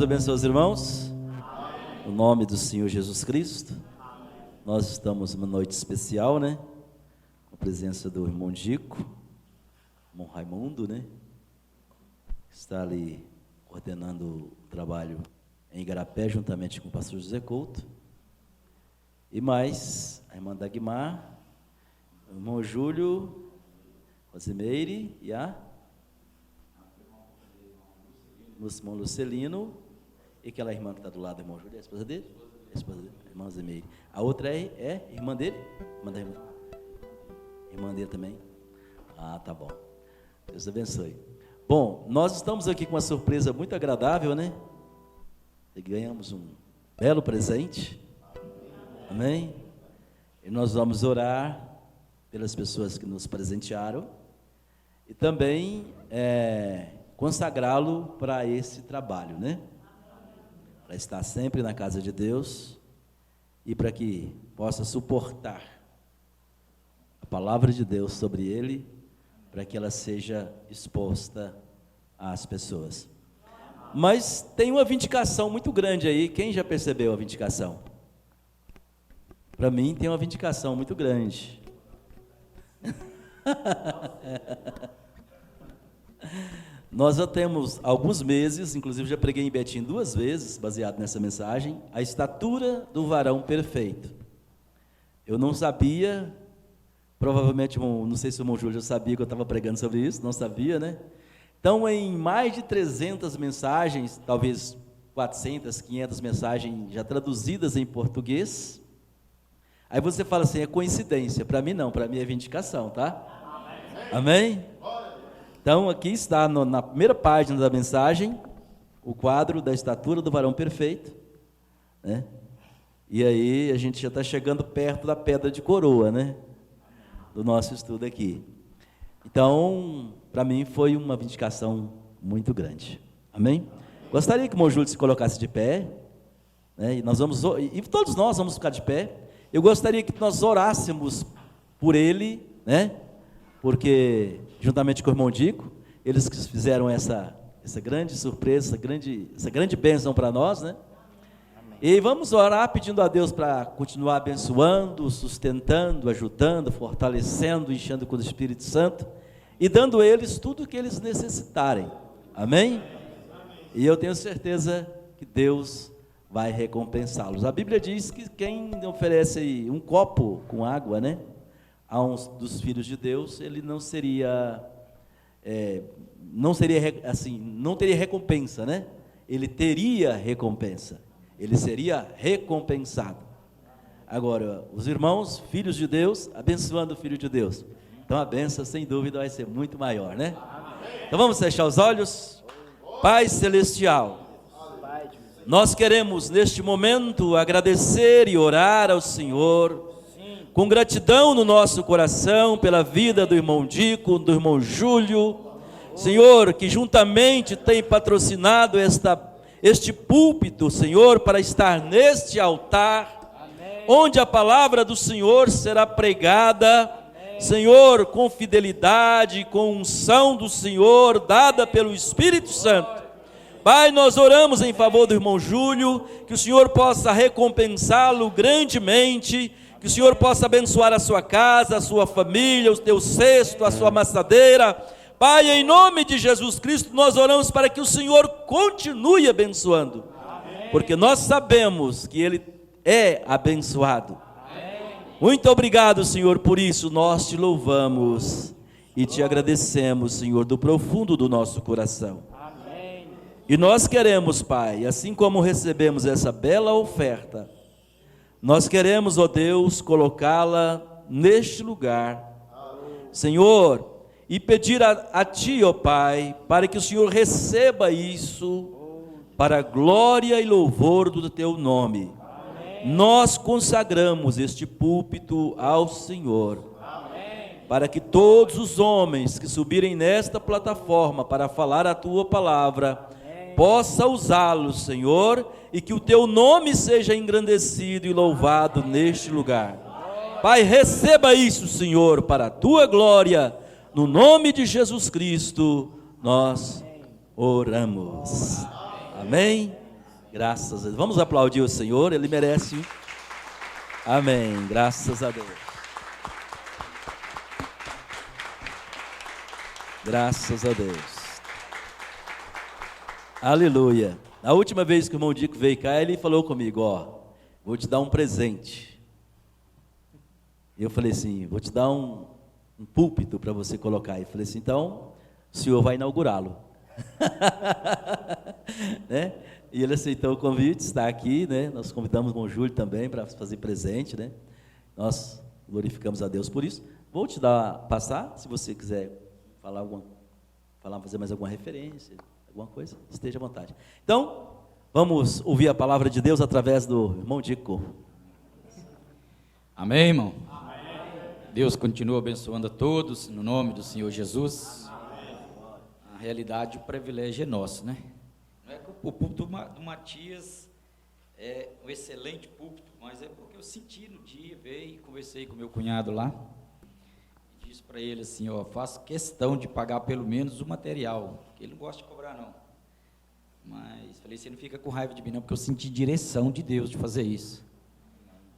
Deus abençoe os irmãos. No nome do Senhor Jesus Cristo. Nós estamos numa noite especial, né? Com a presença do irmão Dico, irmão Raimundo, né? Que está ali coordenando o trabalho em Igarapé, juntamente com o pastor José Couto. E mais, a irmã Dagmar, o irmão Júlio, Rosimeire e a irmão Lucelino, e aquela irmã que está do lado do irmão Júlio, é a esposa dele? É a esposa dele, a irmã Rosimeire. A outra é irmã dele? Irmã dele também? Ah, tá bom. Deus abençoe. Bom, nós estamos aqui com uma surpresa muito agradável, né? E ganhamos um belo presente. Amém? E nós vamos orar pelas pessoas que nos presentearam e também consagrá-lo para esse trabalho, né? Para estar sempre na casa de Deus e para que possa suportar a palavra de Deus sobre ele, para que ela seja exposta às pessoas. Mas tem uma vindicação muito grande aí. Quem já percebeu a vindicação? Para mim tem uma vindicação muito grande. Nós já temos alguns meses, inclusive já preguei em Betim 2 vezes, baseado nessa mensagem, a estatura do varão perfeito. Eu não sabia, provavelmente, não sei se o irmão Júlio já sabia que eu estava pregando sobre isso, não sabia, né? Então, em mais de 300 mensagens, talvez 400, 500 mensagens já traduzidas em português, aí você fala assim, é coincidência. Para mim não, para mim é vindicação, tá? Amém? Então, aqui está, na primeira página da mensagem, o quadro da estatura do varão perfeito, né? E aí, a gente já está chegando perto da pedra de coroa, né? Do nosso estudo aqui. Então, para mim, foi uma vindicação muito grande. Amém? Gostaria que o irmão Júlio se colocasse de pé, né? E todos nós vamos ficar de pé. Eu gostaria que nós orássemos por ele, né? Porque, juntamente com o irmão Dico, eles que fizeram essa grande surpresa, essa grande bênção para nós, né? Amém. E vamos orar pedindo a Deus para continuar abençoando, sustentando, ajudando, fortalecendo, enchendo com o Espírito Santo e dando a eles tudo o que eles necessitarem. Amém? E eu tenho certeza que Deus vai recompensá-los. A Bíblia diz que quem oferece um copo com água, né, a um dos filhos de Deus, ele não teria recompensa, né? Ele teria recompensa, ele seria recompensado. Agora, os irmãos, filhos de Deus, abençoando o filho de Deus, então a bênção, sem dúvida, vai ser muito maior, né? Então vamos fechar os olhos. Pai Celestial, nós queremos neste momento agradecer e orar ao Senhor, com gratidão no nosso coração pela vida do irmão Dico, do irmão Júlio, Senhor, que juntamente tem patrocinado este púlpito, Senhor, para estar neste altar, amém, onde a palavra do Senhor será pregada, amém, Senhor, com fidelidade, com unção do Senhor, dada pelo Espírito Santo. Pai, nós oramos em favor do irmão Júlio, que o Senhor possa recompensá-lo grandemente, que o Senhor possa abençoar a sua casa, a sua família, o teu cesto, a sua amassadeira. Pai, em nome de Jesus Cristo, nós oramos para que o Senhor continue abençoando, amém, porque nós sabemos que Ele é abençoado. Amém. Muito obrigado, Senhor, por isso nós te louvamos e te agradecemos, Senhor, do profundo do nosso coração. Amém. E nós queremos, Pai, assim como recebemos essa bela oferta, nós queremos, ó Deus, colocá-la neste lugar, Senhor, e pedir a Ti, ó Pai, para que o Senhor receba isso, para a glória e louvor do Teu nome. Amém. Nós consagramos este púlpito ao Senhor, amém, para que todos os homens que subirem nesta plataforma para falar a Tua palavra, possa usá-los, Senhor, e que o Teu nome seja engrandecido e louvado neste lugar. Pai, receba isso, Senhor, para a Tua glória, no nome de Jesus Cristo, nós oramos. Amém Graças a Deus. Vamos aplaudir o Senhor, Ele merece. Amém. Graças a Deus. Graças a Deus. Aleluia. A última vez que o irmão Dico veio cá, ele falou comigo, ó, vou te dar um presente. E eu falei assim, vou te dar um púlpito para você colocar. E falei assim, então, o senhor vai inaugurá-lo. Né? E ele aceitou o convite, está aqui, né? Nós convidamos o irmão Júlio também para fazer presente, né? Nós glorificamos a Deus por isso. Vou te passar, se você quiser fazer mais alguma referência, alguma coisa, esteja à vontade. Então, vamos ouvir a palavra de Deus através do irmão Dico. Amém, irmão? Amém. Deus continua abençoando a todos, no nome do Senhor Jesus. Amém. A realidade, o privilégio é nosso, né? Não é que o púlpito do Matias é um excelente púlpito, mas é porque eu senti no dia, veio e conversei com meu cunhado lá, e disse para ele assim, ó, faço questão de pagar pelo menos o material, que ele não gosta de cobrar não, mas falei, você não fica com raiva de mim não, porque eu senti direção de Deus de fazer isso,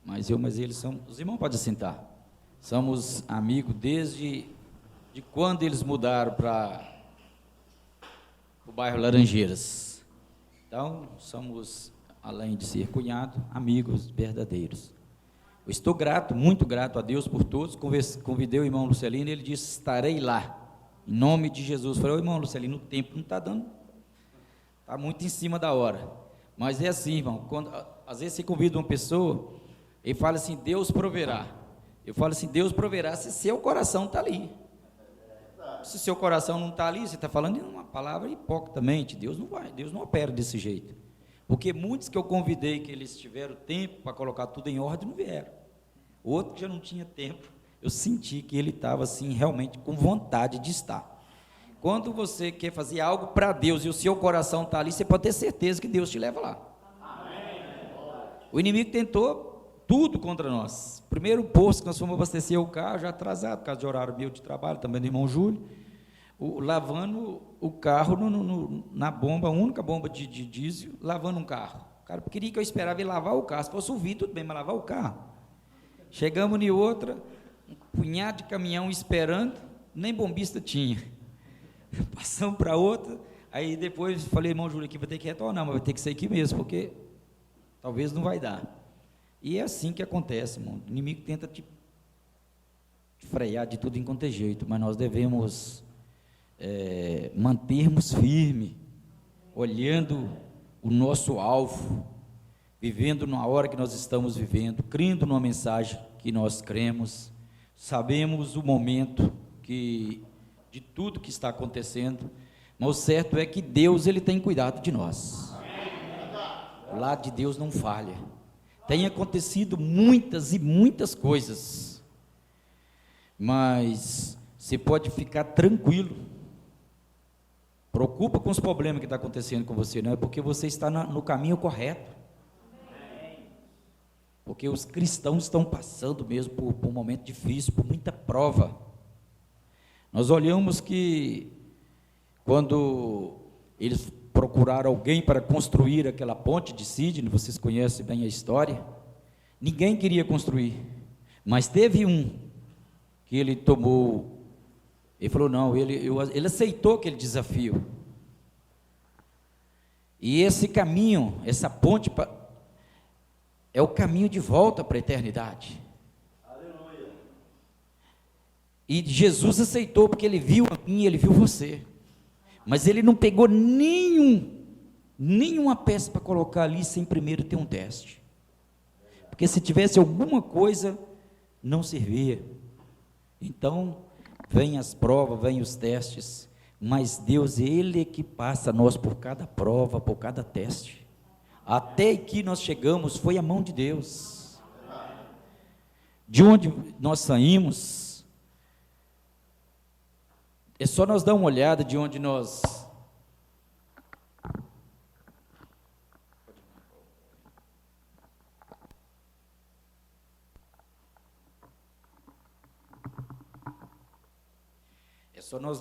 mas eles são, os irmãos podem sentar, somos amigos desde quando eles mudaram para o bairro Laranjeiras. Então, somos, além de ser cunhado, amigos verdadeiros. Eu estou grato, muito grato a Deus por todos. Convidei o irmão Lucelino e ele disse, estarei lá, em nome de Jesus. Eu falei, irmão Lucelino, o tempo não está dando, está muito em cima da hora. Mas é assim, irmão, às vezes você convida uma pessoa, ele fala assim, Deus proverá. Eu falo assim, Deus proverá se seu coração está ali. Se seu coração não está ali, você está falando em uma palavra hipocritamente, Deus não opera desse jeito, porque muitos que eu convidei, que eles tiveram tempo para colocar tudo em ordem, não vieram, outro que já não tinha tempo, eu senti que ele estava assim, realmente com vontade de estar. Quando você quer fazer algo para Deus, e o seu coração está ali, você pode ter certeza que Deus te leva lá. O inimigo tentou tudo contra nós. Primeiro posto que nós fomos abastecer o carro, já atrasado, por causa de horário meu de trabalho, também do irmão Júlio, lavando o carro na bomba, a única bomba de diesel, lavando um carro. O cara queria que eu esperava ele lavar o carro, se fosse ouvir, tudo bem, mas lavar o carro. Chegamos em outra, um punhado de caminhão esperando, nem bombista tinha. Passamos para outra, aí depois falei, irmão Júlio, aqui vai ter que retornar, mas vai ter que ser aqui mesmo, porque talvez não vai dar. E é assim que acontece, irmão. O inimigo tenta te frear de tudo enquanto é jeito, mas nós devemos mantermos firme, olhando o nosso alvo, vivendo na hora que nós estamos vivendo, crendo numa mensagem que nós cremos, sabemos o momento de tudo que está acontecendo, mas o certo é que Deus, Ele tem cuidado de nós. O lado de Deus não falha. Tem acontecido muitas e muitas coisas, mas você pode ficar tranquilo, preocupa com os problemas que estão acontecendo com você, não é porque você está no caminho correto, porque os cristãos estão passando mesmo por um momento difícil, por muita prova. Nós olhamos que quando eles procuraram alguém para construir aquela ponte de Sídney, vocês conhecem bem a história, ninguém queria construir, mas teve um que ele falou, não, ele aceitou aquele desafio, e esse caminho, essa ponte, é o caminho de volta para a eternidade. Aleluia. E Jesus aceitou, porque ele viu a mim, ele viu você, mas ele não pegou nenhuma peça para colocar ali sem primeiro ter um teste, porque se tivesse alguma coisa, não servia. Então, vem as provas, vem os testes, mas Deus, Ele é que passa nós por cada prova, por cada teste, até que nós chegamos, foi a mão de Deus. De onde nós saímos, é só nós dar uma olhada de onde nós... É só nós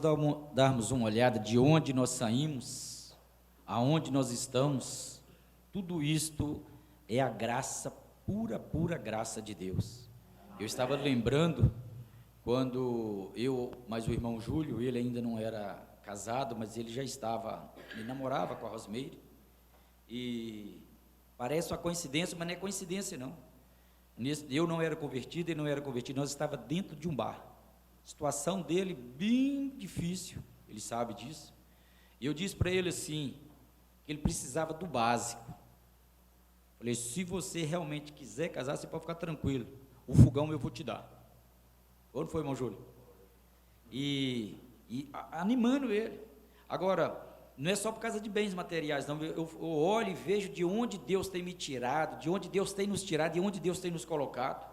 darmos uma olhada de onde nós saímos, aonde nós estamos, tudo isto é a graça, pura graça de Deus. Eu estava lembrando, quando mas o irmão Júlio, ele ainda não era casado, mas ele namorava com a Rosmeire, e parece uma coincidência, mas não é coincidência não. Eu não era convertido, ele não era convertido, nós estávamos dentro de um bar, a situação dele bem difícil, ele sabe disso, e eu disse para ele assim, que ele precisava do básico. Falei, se você realmente quiser casar, você pode ficar tranquilo, o fogão eu vou te dar. Ou não foi, irmão Júlio? E animando ele. Agora, não é só por causa de bens materiais, não. Eu olho e vejo de onde Deus tem me tirado, de onde Deus tem nos tirado, de onde Deus tem nos colocado.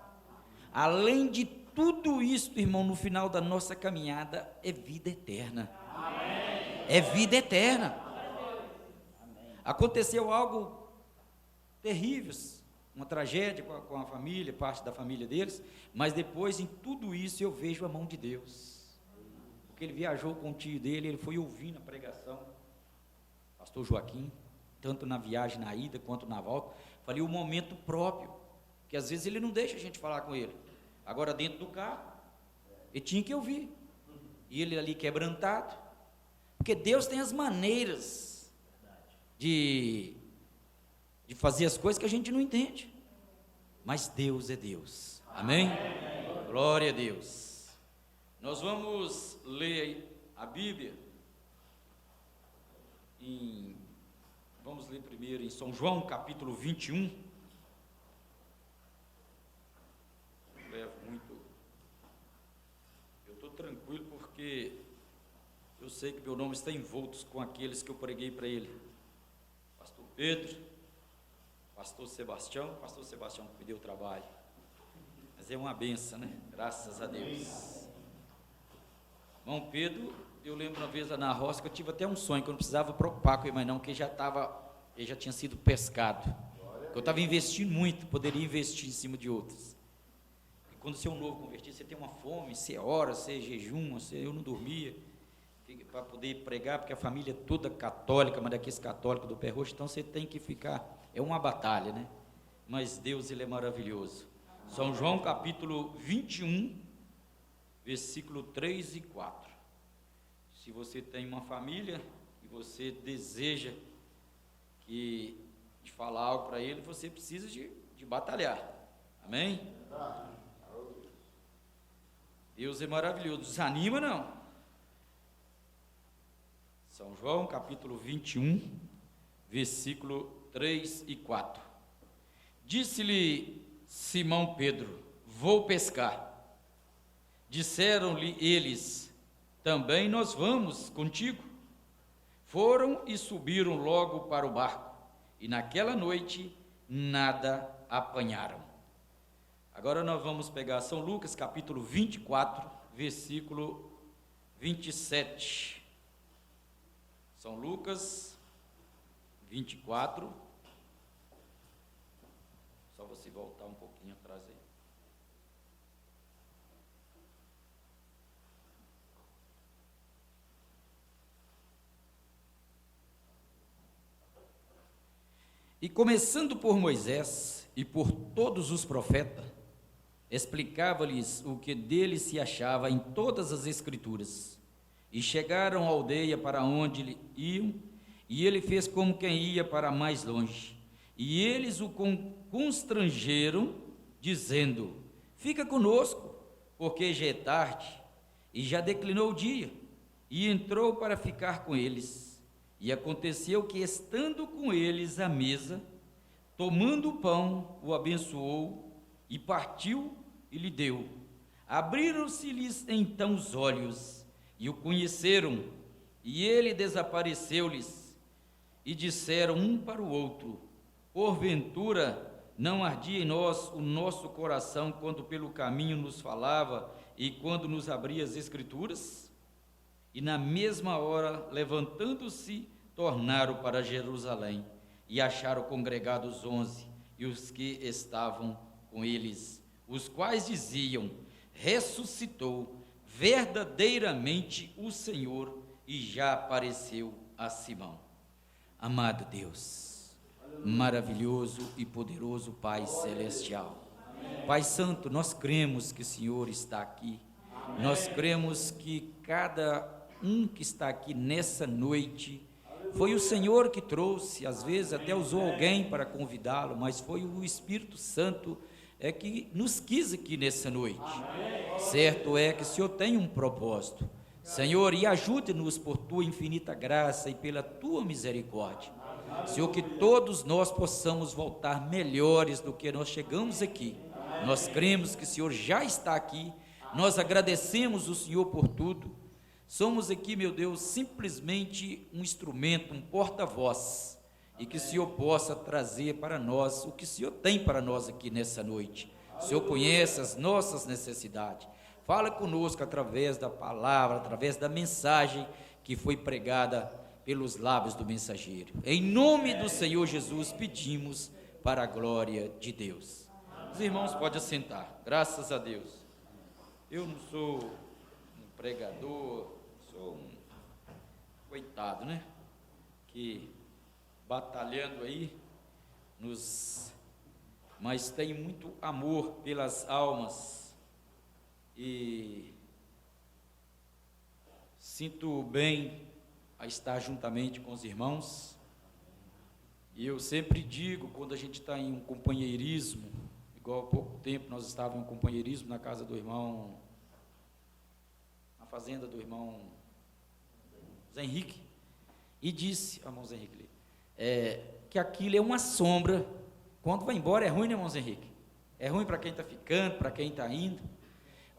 Além de tudo isso, irmão, no final da nossa caminhada, é vida eterna. Amém. É vida eterna. Amém. Aconteceu algo terrível, uma tragédia com a família, parte da família deles, mas depois, em tudo isso, eu vejo a mão de Deus. Porque ele viajou com o tio dele, ele foi ouvindo a pregação, pastor Joaquim, tanto na viagem, na ida, quanto na volta. Falei o momento próprio, que às vezes ele não deixa a gente falar com ele. Agora, dentro do carro, ele tinha que ouvir. E ele ali quebrantado, porque Deus tem as maneiras de fazer as coisas que a gente não entende, mas Deus é Deus, amém? Glória a Deus. Nós vamos ler a Bíblia, vamos ler primeiro em São João, capítulo 21, não levo muito, eu estou tranquilo porque eu sei que meu nome está envolto com aqueles que eu preguei para ele, pastor Pedro, pastor Sebastião que me deu trabalho, mas é uma benção, né? Graças a Deus. Irmão Pedro, eu lembro uma vez lá na roça que eu tive até um sonho, que eu não precisava preocupar com ele mais não, que ele já tinha sido pescado, eu estava investindo muito, poderia investir em cima de outros, e quando você é um novo convertido, você tem uma fome, você ora, você jejuma, eu não dormia, para poder pregar, porque a família é toda católica, mas daqueles católicos do pé roxo, então você tem que ficar, é uma batalha, né? Mas Deus, ele é maravilhoso. São João capítulo 21, versículo 3 e 4. Se você tem uma família e você deseja de falar algo para ele, você precisa de batalhar, amém? Deus é maravilhoso, desanima não. São João, capítulo 21, versículo 3 e 4. Disse-lhe Simão Pedro, vou pescar. Disseram-lhe eles, também nós vamos contigo. Foram e subiram logo para o barco, e naquela noite nada apanharam. Agora nós vamos pegar São Lucas, capítulo 24, versículo 27. São Lucas 24, só você voltar um pouquinho atrás aí. E começando por Moisés e por todos os profetas, explicava-lhes o que dele se achava em todas as Escrituras. E chegaram à aldeia para onde iam, e ele fez como quem ia para mais longe. E eles o constrangeram, dizendo, fica conosco, porque já é tarde, e já declinou o dia. E entrou para ficar com eles. E aconteceu que, estando com eles à mesa, tomando o pão, o abençoou, e partiu e lhe deu. Abriram-se-lhes então os olhos, e o conheceram, e ele desapareceu-lhes, e disseram um para o outro, porventura não ardia em nós o nosso coração, quando pelo caminho nos falava, e quando nos abria as Escrituras? E na mesma hora, levantando-se, tornaram para Jerusalém, e acharam congregados 11, e os que estavam com eles, os quais diziam, ressuscitou verdadeiramente o Senhor, e já apareceu a Simão. Amado Deus, maravilhoso e poderoso Pai Celestial. Pai Santo, nós cremos que o Senhor está aqui, nós cremos que cada um que está aqui nessa noite, foi o Senhor que trouxe, às vezes até usou alguém para convidá-lo, mas foi o Espírito Santo que nos quis aqui nessa noite. Certo é que o Senhor tem um propósito, Senhor, e ajude-nos por Tua infinita graça e pela Tua misericórdia, Senhor, que todos nós possamos voltar melhores do que nós chegamos aqui. Nós cremos que o Senhor já está aqui, nós agradecemos o Senhor por tudo. Somos aqui, meu Deus, simplesmente um instrumento, um porta-voz, e que o Senhor possa trazer para nós o que o Senhor tem para nós aqui nessa noite. O Senhor conhece as nossas necessidades, fala conosco através da palavra, através da mensagem que foi pregada pelos lábios do mensageiro. Em nome do Senhor Jesus pedimos para a glória de Deus. Os irmãos podem assentar, graças a Deus. Eu não sou um pregador, sou um coitado, né? Que batalhando aí, mas tem muito amor pelas almas e sinto bem a estar juntamente com os irmãos. E eu sempre digo, quando a gente está em um companheirismo, igual há pouco tempo nós estávamos em um companheirismo na casa do irmão, na fazenda do irmão Zé Henrique, e disse, irmão Zé Henrique, que aquilo é uma sombra. Quando vai embora é ruim, né, irmão Zé Henrique? É ruim para quem está ficando, para quem está indo,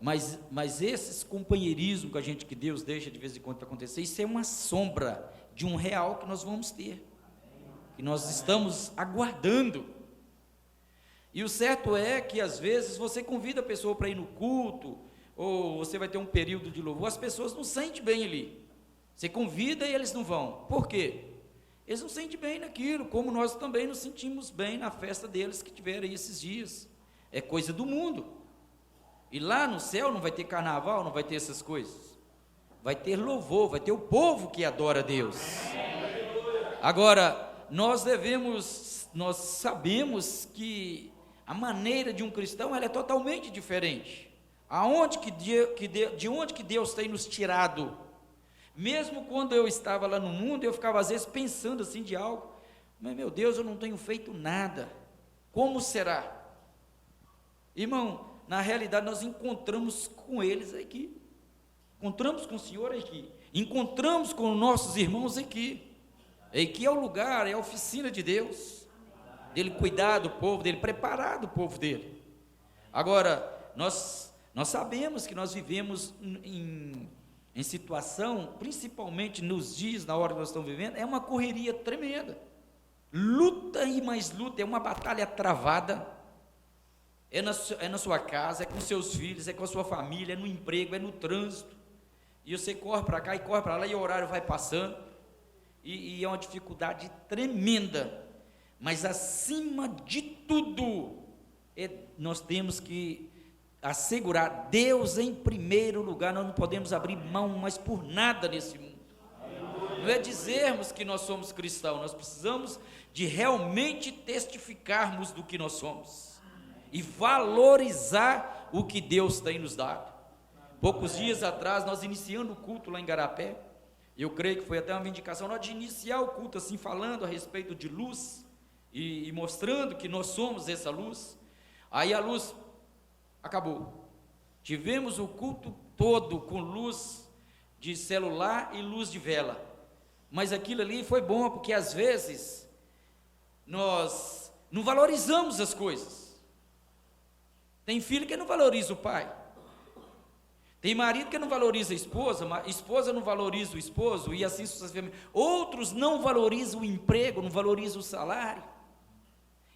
mas esses companheirismos que Deus deixa de vez em quando para acontecer, isso é uma sombra de um real que nós vamos ter, que nós estamos aguardando. E o certo é que às vezes você convida a pessoa para ir no culto, ou você vai ter um período de louvor, as pessoas não sentem bem ali. Você convida e eles não vão. Por quê? Eles não sentem bem naquilo, como nós também nos sentimos bem na festa deles que tiveram aí esses dias. É coisa do mundo. E lá no céu não vai ter carnaval, não vai ter essas coisas. Vai ter louvor, vai ter o povo que adora a Deus. Agora, nós sabemos que a maneira de um cristão ela é totalmente diferente. De onde que Deus tem nos tirado? Mesmo quando eu estava lá no mundo, eu ficava às vezes pensando assim de algo, mas meu Deus, eu não tenho feito nada, como será? Irmão, na realidade nós encontramos com eles aqui, encontramos com o Senhor aqui, encontramos com nossos irmãos aqui. Aqui é o lugar, é a oficina de Deus, dele cuidar do povo, dele preparar o povo dele. Agora, nós sabemos que nós vivemos em situação, principalmente nos dias, na hora que nós estamos vivendo, é uma correria tremenda, luta e mais luta, é uma batalha travada, é na sua casa, é com seus filhos, é com a sua família, é no emprego, é no trânsito, e você corre para cá e corre para lá, e o horário vai passando, e é uma dificuldade tremenda, mas acima de tudo, nós temos que assegurar Deus em primeiro lugar. Nós não podemos abrir mão mais por nada nesse mundo. Não é dizermos que nós somos cristãos, nós precisamos de realmente testificarmos do que nós somos e valorizar o que Deus tem nos dado. Poucos dias atrás, nós iniciando o culto lá em Garapé, eu creio que foi até uma vindicação, nós de iniciar o culto assim, falando a respeito de luz e mostrando que nós somos essa luz. Aí a luz acabou, tivemos o culto todo com luz de celular e luz de vela, mas aquilo ali foi bom, porque às vezes nós não valorizamos as coisas. Tem filho que não valoriza o pai, tem marido que não valoriza a esposa não valoriza o esposo, e assim sucessivamente. Outros não valorizam o emprego, não valorizam o salário,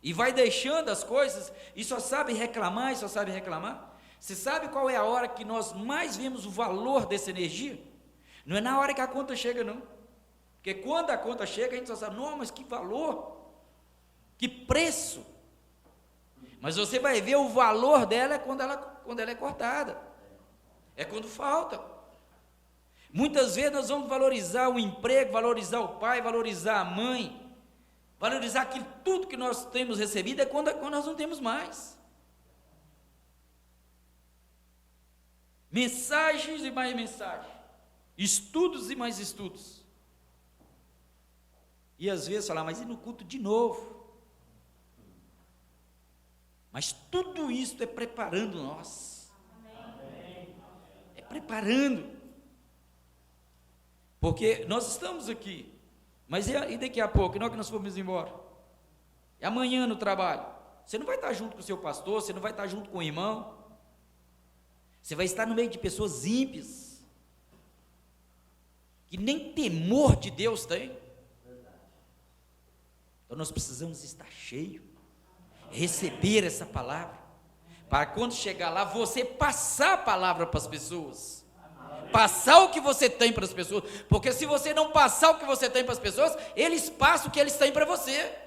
e vai deixando as coisas, e só sabe reclamar, Você sabe qual é a hora que nós mais vemos o valor dessa energia? Não é na hora que a conta chega, não. Porque quando a conta chega, a gente só sabe, não, mas que valor, que preço. Mas você vai ver o valor dela quando ela é cortada, é quando falta. Muitas vezes nós vamos valorizar o emprego, valorizar o pai, valorizar a mãe, Valorizar que tudo que nós temos recebido é quando nós não temos mais. Mensagens e mais mensagens, estudos e mais estudos. E às vezes falar, mas e no culto de novo? Mas tudo isso é preparando nós. É preparando. Porque nós estamos aqui, mas e daqui a pouco, não é que nós formos embora? E amanhã no trabalho? Você não vai estar junto com o seu pastor, você não vai estar junto com o irmão. Você vai estar no meio de pessoas ímpias, que nem temor de Deus tem. Então nós precisamos estar cheio, receber essa palavra, para quando chegar lá, você passar a palavra para as pessoas, passar o que você tem para as pessoas, porque se você não passar o que você tem para as pessoas, eles passam o que eles têm para você.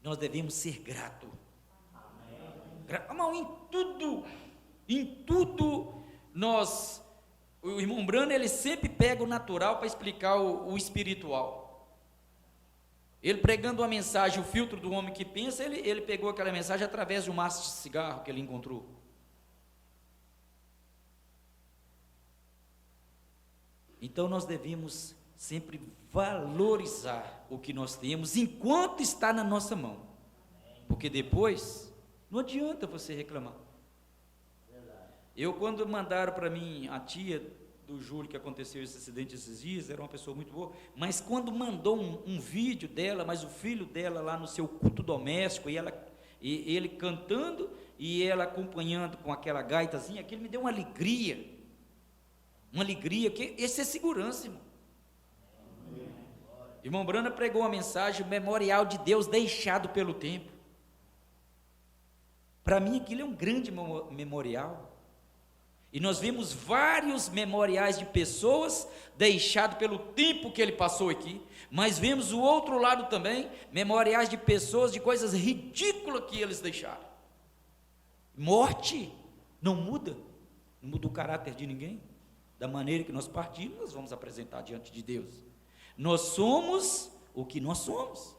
Nós devemos ser gratos. Irmão, em tudo, o irmão Brano, ele sempre pega o natural para explicar o espiritual. Ele pregando uma mensagem, o filtro do homem que pensa, ele pegou aquela mensagem através de um maço de cigarro que ele encontrou. Então nós devemos sempre valorizar o que nós temos enquanto está na nossa mão, porque depois não adianta você reclamar. Eu, quando mandaram para mim a tia do Júlio, que aconteceu esse acidente esses dias, era uma pessoa muito boa, mas quando mandou um vídeo dela, mas o filho dela lá no seu culto doméstico, e ele cantando, e ela acompanhando com aquela gaitazinha, aquilo me deu uma alegria, que esse é segurança, irmão. Irmão Brana pregou uma mensagem, o memorial de Deus deixado pelo tempo. Para mim aquilo é um grande memorial, e nós vimos vários memoriais de pessoas deixados pelo tempo que ele passou aqui, mas vemos o outro lado também, memoriais de pessoas, de coisas ridículas que eles deixaram. Morte não muda o caráter de ninguém. Da maneira que nós partimos, nós vamos apresentar diante de Deus. Nós somos o que nós somos,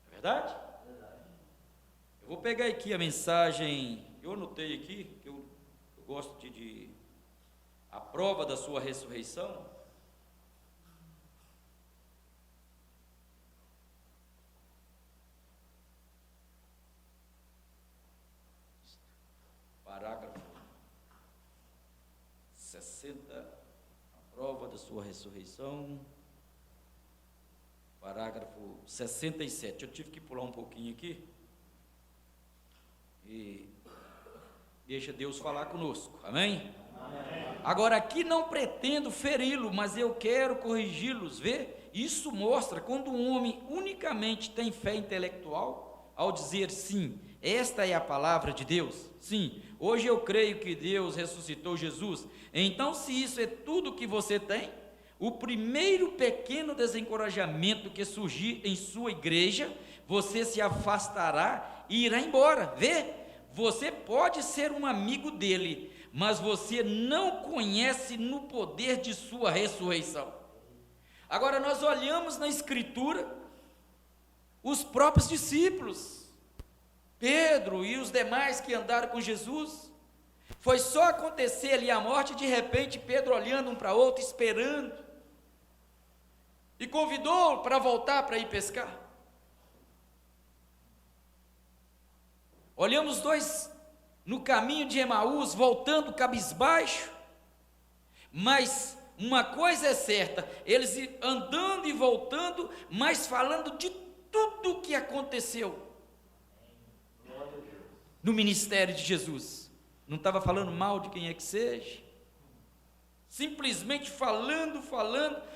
é verdade? Eu vou pegar aqui a mensagem, eu anotei aqui, que eu gosto de a prova da sua ressurreição. Parágrafo 60, a prova da sua ressurreição. Parágrafo 67, eu tive que pular um pouquinho aqui. E deixa Deus falar conosco, amém? Amém. Agora aqui não pretendo feri-lo, mas eu quero corrigi-los, vê? Isso mostra quando um homem unicamente tem fé intelectual, ao dizer sim, esta é a palavra de Deus, sim, hoje eu creio que Deus ressuscitou Jesus, então se isso é tudo que você tem, o primeiro pequeno desencorajamento que surgir em sua igreja, você se afastará e irá embora, vê? Você pode ser um amigo dele, mas você não conhece no poder de sua ressurreição. Agora nós olhamos na escritura, os próprios discípulos, Pedro e os demais que andaram com Jesus, foi só acontecer ali a morte, de repente Pedro olhando um para o outro, esperando, e convidou para voltar para ir pescar. Olhamos dois no caminho de Emaús, voltando cabisbaixo, mas uma coisa é certa, eles andando e voltando, mas falando de tudo o que aconteceu no ministério de Jesus. Não estava falando mal de quem é que seja, simplesmente falando.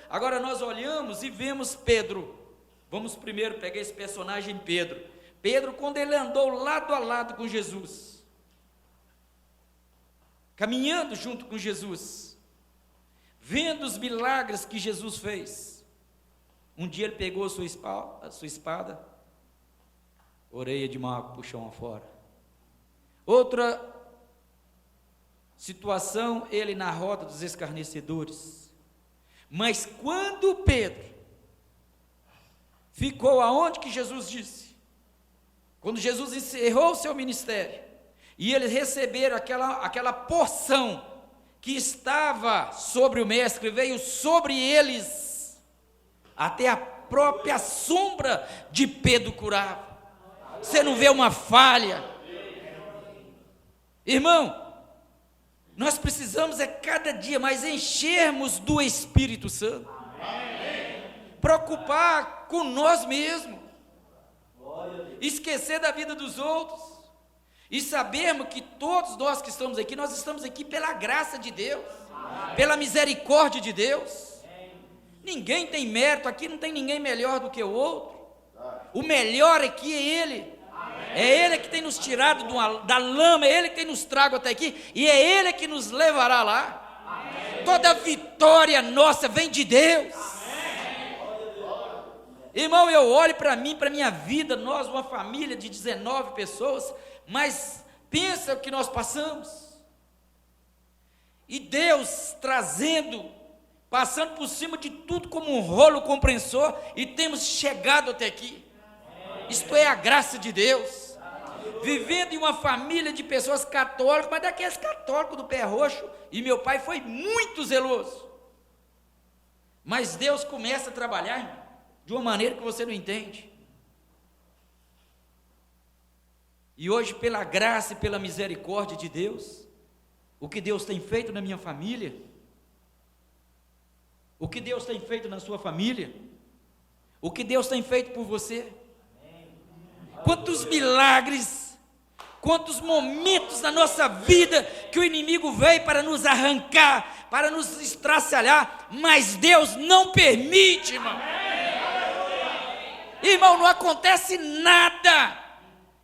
Agora nós olhamos e vemos Pedro. Vamos primeiro pegar esse personagem Pedro. Pedro, quando ele andou lado a lado com Jesus, caminhando junto com Jesus, vendo os milagres que Jesus fez, um dia ele pegou a sua espada, orelha de mago, puxou uma fora. Outra situação, ele na roda dos escarnecedores, Mas quando Pedro ficou aonde que Jesus disse, quando Jesus encerrou o seu ministério, e eles receberam aquela porção que estava sobre o mestre, veio sobre eles, até a própria sombra de Pedro curava. Você não vê uma falha? Irmão, nós precisamos cada dia mais enchermos do Espírito Santo. Preocupar com nós mesmos. Esquecer da vida dos outros. E sabermos que todos nós que estamos aqui, nós estamos aqui pela graça de Deus. Pela misericórdia de Deus. Ninguém tem mérito, aqui não tem ninguém melhor do que o outro. O melhor aqui é Ele. É Ele que tem nos tirado da lama, é Ele que tem nos trago até aqui, e é Ele que nos levará lá. Amém. Toda vitória nossa vem de Deus. Amém. Irmão, eu olho para mim, para minha vida, nós uma família de 19 pessoas, mas pensa o que nós passamos. E Deus passando por cima de tudo como um rolo compressor, e temos chegado até aqui. Isto é a graça de Deus. Vivendo em uma família de pessoas católicas, mas daqueles católicos do pé roxo, e meu pai foi muito zeloso. Mas Deus começa a trabalhar, irmão, de uma maneira que você não entende. E hoje, pela graça e pela misericórdia de Deus, o que Deus tem feito na minha família, o que Deus tem feito na sua família, o que Deus tem feito por você, quantos milagres, quantos momentos na nossa vida que o inimigo veio para nos arrancar, para nos estraçalhar, mas Deus não permite, irmão. Irmão, não acontece nada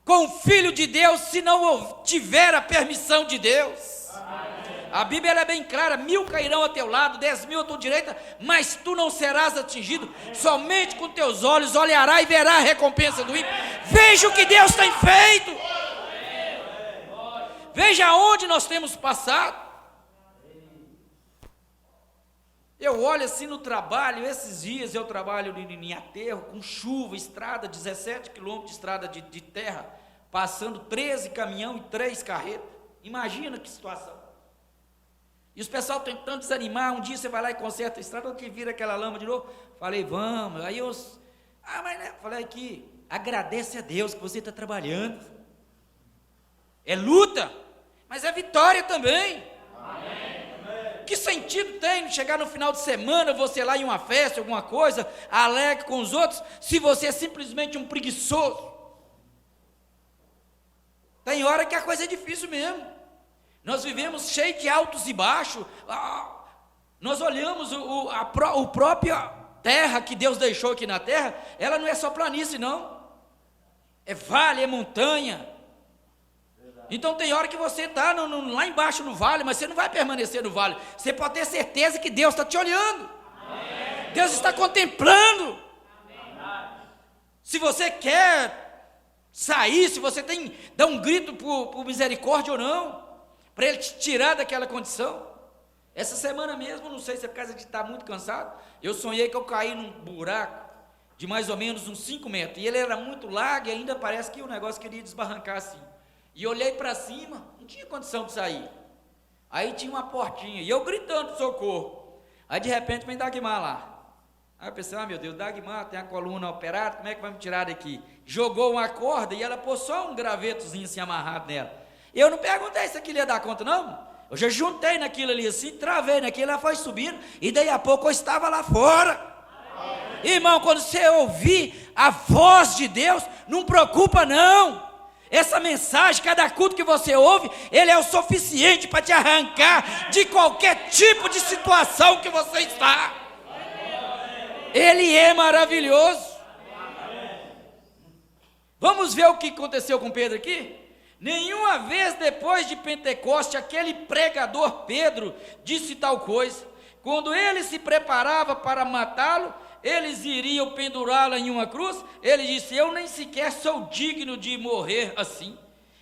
com o Filho de Deus se não tiver a permissão de Deus. A Bíblia é bem clara: 1000 cairão a teu lado, 10.000 à tua direita, mas tu não serás atingido. Somente com teus olhos olhará e verá a recompensa do ímpio. Veja o que Deus tem feito. Veja aonde nós temos passado. Eu olho assim no trabalho, esses dias eu trabalho em aterro, com chuva, estrada, 17 quilômetros de estrada de terra, passando 13 caminhão e 3 carretas. Imagina que situação. E os pessoal tentando desanimar, um dia você vai lá e conserta a estrada, outro que vira aquela lama de novo. Falei, vamos. Aí mas né? Falei aqui, agradece a Deus que você está trabalhando. É luta, mas é vitória também. Amém. Que sentido tem chegar no final de semana, você lá em uma festa, alguma coisa, alegre com os outros, se você é simplesmente um preguiçoso? Tem hora que a coisa é difícil mesmo. Nós vivemos cheio de altos e baixos. Nós olhamos a própria terra que Deus deixou aqui na terra, ela não é só planície, não. É vale, é montanha. Então tem hora que você está lá embaixo no vale, mas você não vai permanecer no vale. Você pode ter certeza que Deus está te olhando. Amém. Deus está contemplando. Amém. Se você quer sair, se você dá um grito por misericórdia ou não, para Ele te tirar daquela condição. Essa semana mesmo, não sei se é por causa de estar muito cansado, eu sonhei que eu caí num buraco de mais ou menos uns 5 metros, e ele era muito largo e ainda parece que o negócio queria desbarrancar assim. E olhei para cima, não tinha condição de sair. Aí tinha uma portinha, e eu gritando socorro. Aí de repente vem Dagmar lá. Aí eu pensei, meu Deus, Dagmar tem a coluna operada, como é que vai me tirar daqui? Jogou uma corda e ela pôs só um gravetozinho assim amarrado nela. Eu não perguntei se aquilo ia dar conta, não. Eu já juntei naquilo ali assim, travei naquilo, ela foi subindo, e daí a pouco eu estava lá fora. Irmão, quando você ouvir a voz de Deus, não preocupa não. Essa mensagem, cada culto que você ouve, ele é o suficiente para te arrancar de qualquer tipo de situação que você está. Ele é maravilhoso. Vamos ver o que aconteceu com Pedro aqui? Nenhuma vez depois de Pentecoste, aquele pregador Pedro disse tal coisa. Quando ele se preparava para matá-lo, eles iriam pendurá-lo em uma cruz. Ele disse, eu nem sequer sou digno de morrer assim.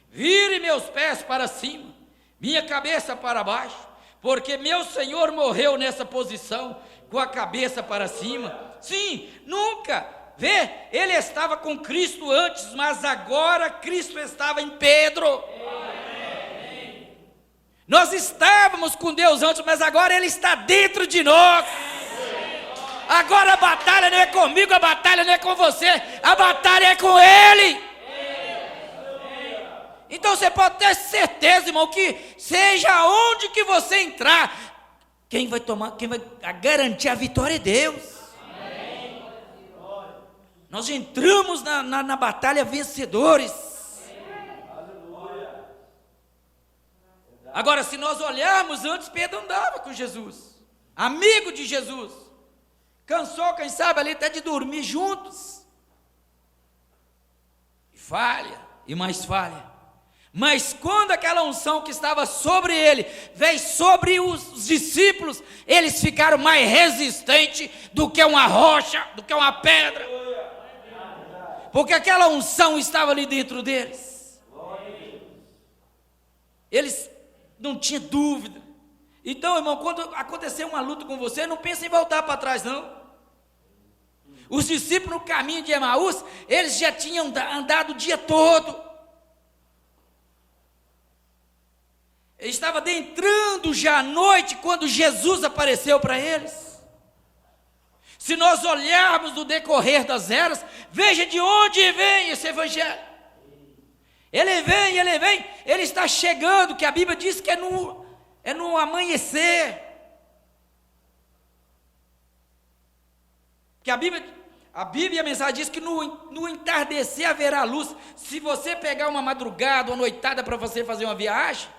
Vire meus pés para cima, minha cabeça para baixo, porque meu Senhor morreu nessa posição. com a cabeça para cima. Sim, nunca. Vê, ele estava com Cristo antes, mas agora Cristo estava em Pedro. Nós estávamos com Deus antes, mas agora Ele está dentro de nós. Agora a batalha não é comigo, a batalha não é com você, a batalha é com Ele. Então você pode ter certeza, irmão, que seja onde que você entrar, quem vai garantir a vitória é Deus. Nós entramos na batalha vencedores. Agora, se nós olharmos, antes Pedro andava com Jesus, amigo de Jesus, cansou, quem sabe, ali até de dormir juntos, e falha, e mais falha. Mas quando aquela unção que estava sobre ele veio sobre os discípulos, eles ficaram mais resistentes do que uma rocha, do que uma pedra, porque aquela unção estava ali dentro deles. Eles não tinha dúvida. Então, irmão, quando acontecer uma luta com você, não pense em voltar para trás, não. Os discípulos no caminho de Emaús, eles já tinham andado o dia todo. Eles estavam adentrando já à noite, quando Jesus apareceu para eles. Se nós olharmos no decorrer das eras, veja de onde vem esse evangelho. Ele vem, ele está chegando, que a Bíblia diz que é no amanhecer. Que a Bíblia e a mensagem diz que no entardecer haverá luz. Se você pegar uma madrugada, uma noitada para você fazer uma viagem,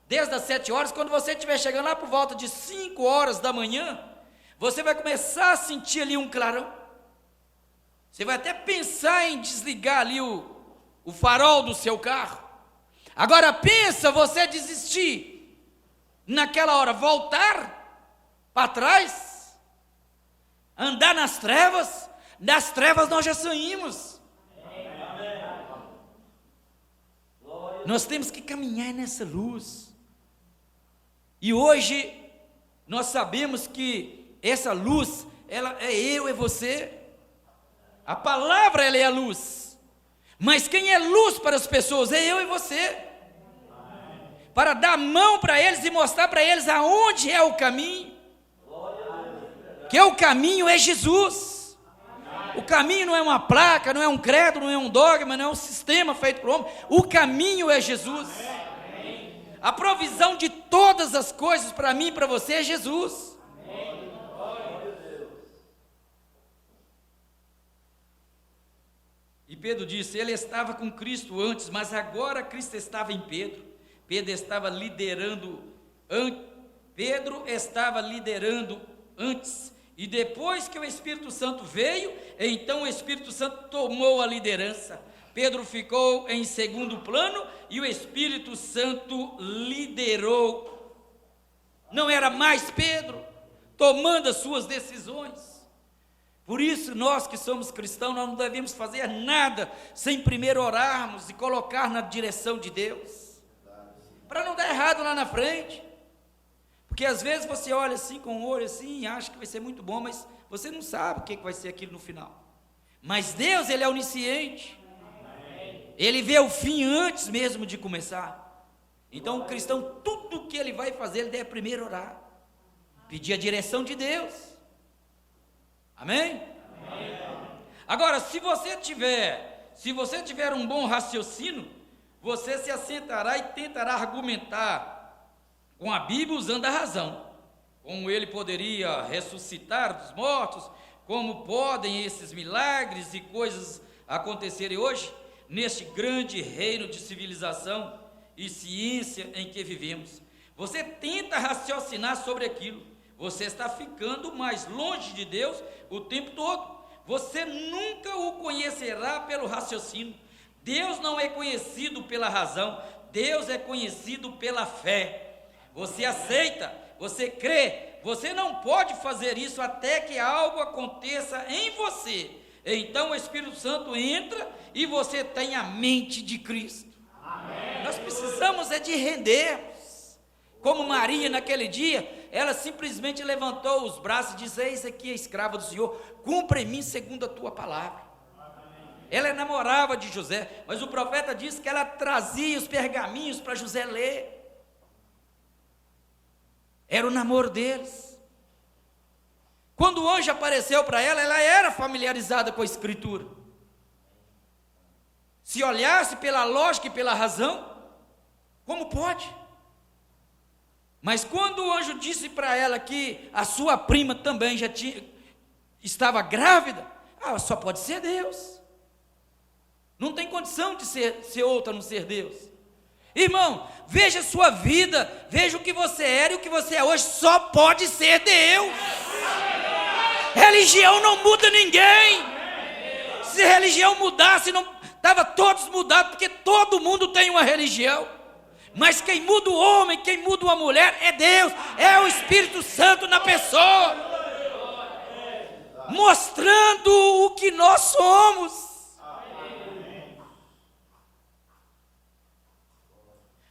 desde as 7 horas, quando você estiver chegando lá por volta de 5 horas da manhã, você vai começar a sentir ali um clarão. Você vai até pensar em desligar ali o farol do seu carro. Agora pensa você desistir naquela hora, voltar para trás, andar nas trevas. Das trevas nós já saímos. Nós temos que caminhar nessa luz. E hoje nós sabemos que essa luz, ela é eu, é você. A palavra, ela é a luz. Mas quem é luz para as pessoas é eu e você. Para dar mão para eles e mostrar para eles aonde é o caminho. Que o caminho é Jesus. O caminho não é uma placa, não é um credo, não é um dogma, não é um sistema feito por homem. O caminho é Jesus. A provisão de todas as coisas para mim e para você é Jesus. E Pedro disse, ele estava com Cristo antes, mas agora Cristo estava em Pedro. Pedro estava liderando antes. E depois que o Espírito Santo veio, então o Espírito Santo tomou a liderança. Pedro ficou em segundo plano e o Espírito Santo liderou. Não era mais Pedro tomando as suas decisões. Por isso, nós que somos cristãos, nós não devemos fazer nada sem primeiro orarmos e colocar na direção de Deus, para não dar errado lá na frente. Porque às vezes você olha assim com o olho assim e acha que vai ser muito bom, mas você não sabe o que vai ser aquilo no final. Mas Deus, Ele é onisciente. Ele vê o fim antes mesmo de começar. Então o cristão, tudo que ele vai fazer, ele deve primeiro orar, pedir a direção de Deus. Amém? Agora, se você tiver um bom raciocínio, você se assentará e tentará argumentar com a Bíblia usando a razão. Como ele poderia ressuscitar dos mortos, como podem esses milagres e coisas acontecerem hoje, neste grande reino de civilização e ciência em que vivemos. Você tenta raciocinar sobre aquilo, você está ficando mais longe de Deus o tempo todo. Você nunca o conhecerá pelo raciocínio. Deus não é conhecido pela razão, Deus é conhecido pela fé. Você aceita, você crê, você não pode fazer isso até que algo aconteça em você. Então o Espírito Santo entra e você tem a mente de Cristo. Amém. Nós precisamos de rendermos. Como Maria naquele dia, ela simplesmente levantou os braços e disse: eis aqui a escrava do Senhor, cumpra em mim segundo a tua palavra. Ela namorava de José, mas o profeta disse que ela trazia os pergaminhos para José ler. Era o namoro deles. Quando o anjo apareceu para ela, ela era familiarizada com a Escritura. Se olhasse pela lógica e pela razão, como pode? Mas quando o anjo disse para ela que a sua prima também estava grávida, só pode ser Deus. Não tem condição de ser outra a não ser Deus. Irmão, veja a sua vida, veja o que você era e o que você é hoje, só pode ser Deus. Religião não muda ninguém. Se religião mudasse, não estava todos mudados, porque todo mundo tem uma religião. Mas quem muda o homem, quem muda uma mulher é Deus, é o Espírito Santo na pessoa, mostrando o que nós somos.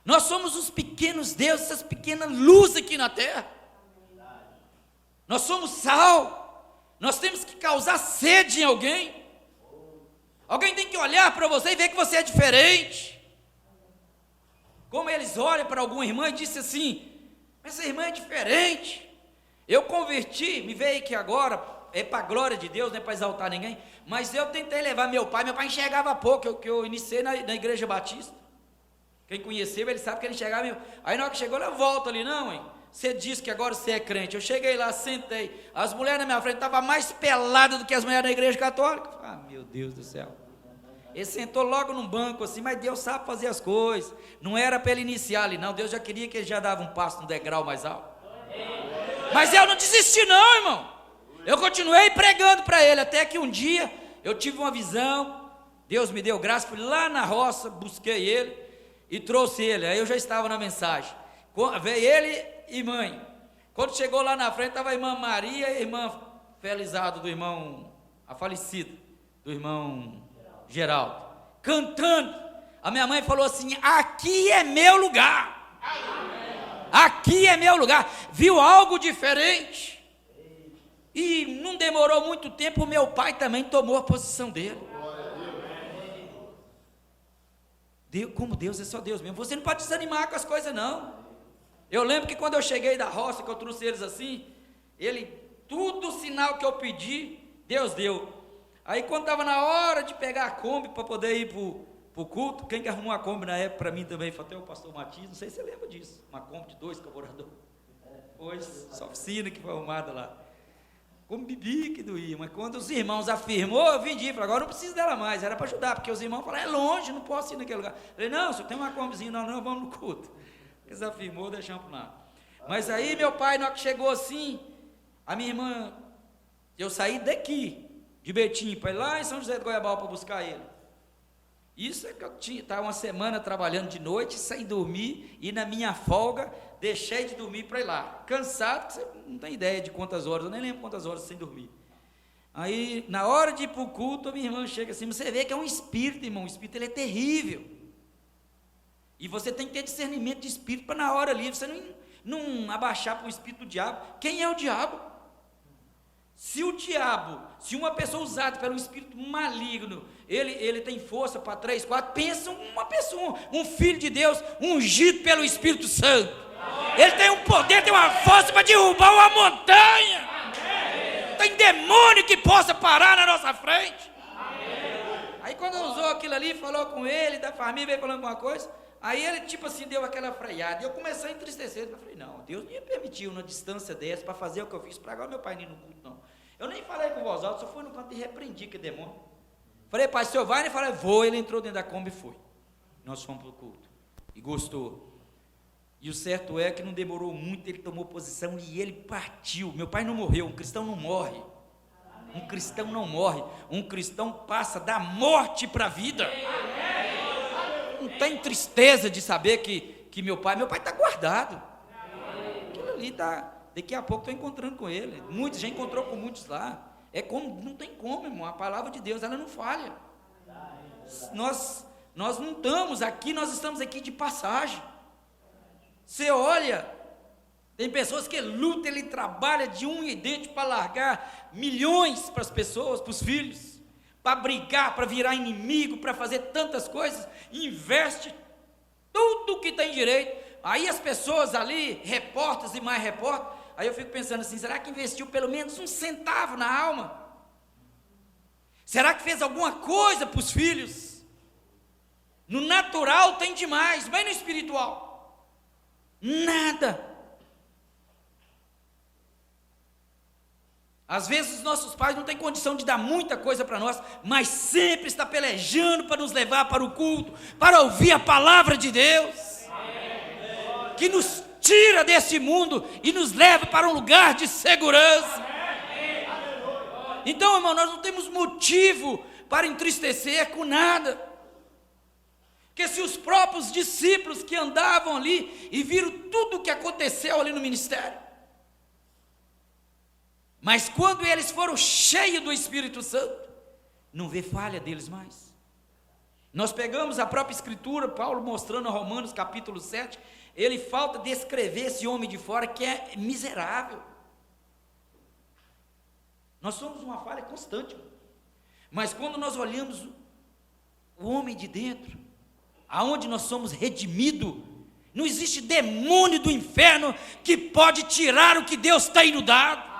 Nós somos os pequenos deuses, essas pequenas luzes aqui na terra. Nós somos sal. Nós temos que causar sede em alguém. Alguém tem que olhar para você e ver que você é diferente. Como eles olham para alguma irmã e dizem assim: essa irmã é diferente. Eu converti, me veio aqui agora, é para a glória de Deus, não é para exaltar ninguém, mas eu tentei levar meu pai enxergava pouco, que eu iniciei na igreja batista. Quem conheceu, ele sabe que ele enxergava. Aí na hora que chegou, eu volto ali, não, hein? Você disse que agora você é crente. Eu cheguei lá, sentei, as mulheres na minha frente estavam mais peladas do que as mulheres da igreja católica. Meu Deus do céu. Ele sentou logo num banco assim, mas Deus sabe fazer as coisas. Não era para ele iniciar ali, não. Deus já queria que ele já dava um passo no degrau mais alto. Mas eu não desisti não, irmão. Eu continuei pregando para ele, até que um dia eu tive uma visão. Deus me deu graça, fui lá na roça, busquei ele e trouxe ele. Aí eu já estava na mensagem. Veio ele e mãe. Quando chegou lá na frente, estava a irmã Maria e a irmã Felizardo, do irmão, a falecida, do irmão Geraldo, cantando. A minha mãe falou assim: aqui é meu lugar. Aqui é meu lugar. Viu algo diferente. E não demorou muito tempo, o meu pai também tomou a posição dele. Deus, como Deus é só Deus mesmo. Você não pode desanimar com as coisas não. Eu lembro que quando eu cheguei da roça, que eu trouxe eles assim, tudo sinal que eu pedi, Deus deu. Aí quando estava na hora de pegar a Kombi para poder ir para o culto, quem que arrumou a Kombi na época para mim também foi até o pastor Matias, não sei se você lembra disso, uma Kombi de 2 carburadores. Pois, essa oficina que foi arrumada lá. Como bebia que doía, mas quando os irmãos afirmou, eu vendi, falei: agora não preciso dela mais, era para ajudar, porque os irmãos falaram: é longe, não posso ir naquele lugar. Eu falei: não, se eu tenho uma Kombizinha, não, vamos no culto. Eles afirmou, deixamos para lá. Mas aí meu pai, na hora que chegou assim, a minha irmã, eu saí daqui, de Betim, para ir lá em São José do Goiabal para buscar ele. Isso é que eu estava uma semana trabalhando de noite, sem dormir, e na minha folga, deixei de dormir para ir lá. Cansado, que você não tem ideia de quantas horas, eu nem lembro quantas horas sem dormir. Aí, na hora de ir para o culto, a minha irmã chega assim, você vê que é um espírito, irmão, o espírito ele é terrível. E você tem que ter discernimento de espírito para na hora ali, você não abaixar para o espírito do diabo. Quem é o diabo? Se o diabo, se uma pessoa usada pelo espírito maligno, ele tem força para 3, 4, pensa uma pessoa, um filho de Deus, ungido pelo Espírito Santo. Ele tem um poder, tem uma força para derrubar uma montanha. Tem demônio que possa parar na nossa frente. Aí quando usou aquilo ali, falou com ele, da família, veio falando alguma coisa, aí ele tipo assim, deu aquela freada, e eu comecei a entristecer, eu falei: não, Deus me permitiu uma distância dessa, para fazer o que eu fiz, para agora meu pai nem no culto não. Eu nem falei com voz alta, só fui no canto e repreendi que demônio. Falei: pai, o senhor vai? Ele falou: vou. Ele entrou dentro da Kombi e foi. Nós fomos para o culto, e gostou. E o certo é que não demorou muito, ele tomou posição e ele partiu. Meu pai não morreu, um cristão não morre. Um cristão não morre, um cristão passa da morte para a vida. Não tem tristeza de saber que meu pai está guardado. Aquilo ali está, daqui a pouco estou encontrando com ele. Muitos, já encontrou com muitos lá. É como, não tem como, irmão, a palavra de Deus, ela não falha. Nós não estamos aqui, nós estamos aqui de passagem. Você olha, Tem pessoas que lutam, ele trabalha de unha e dente para largar milhões para as pessoas, para os filhos, para brigar, para virar inimigo, para fazer tantas coisas, investe tudo que tem direito. Aí as pessoas ali, repórteres e mais repórteres, aí eu fico pensando assim, será que investiu pelo menos um centavo na alma? Será que fez alguma coisa para os filhos? No natural tem demais, mas no espiritual, nada. Às vezes os nossos pais não têm condição de dar muita coisa para nós, mas sempre está pelejando para nos levar para o culto, para ouvir a palavra de Deus, que nos tira desse mundo e nos leva para um lugar de segurança. Então, irmão, nós não temos motivo para entristecer com nada, porque se os próprios discípulos que andavam ali e viram tudo o que aconteceu ali no ministério, mas quando eles foram cheios do Espírito Santo, não vê falha deles mais. Nós pegamos a própria Escritura, Paulo mostrando a Romanos capítulo 7, ele falta descrever esse homem de fora que é miserável. Nós somos uma falha constante, mas quando nós olhamos o homem de dentro, aonde nós somos redimidos, não existe demônio do inferno que pode tirar o que Deus tem nos dado.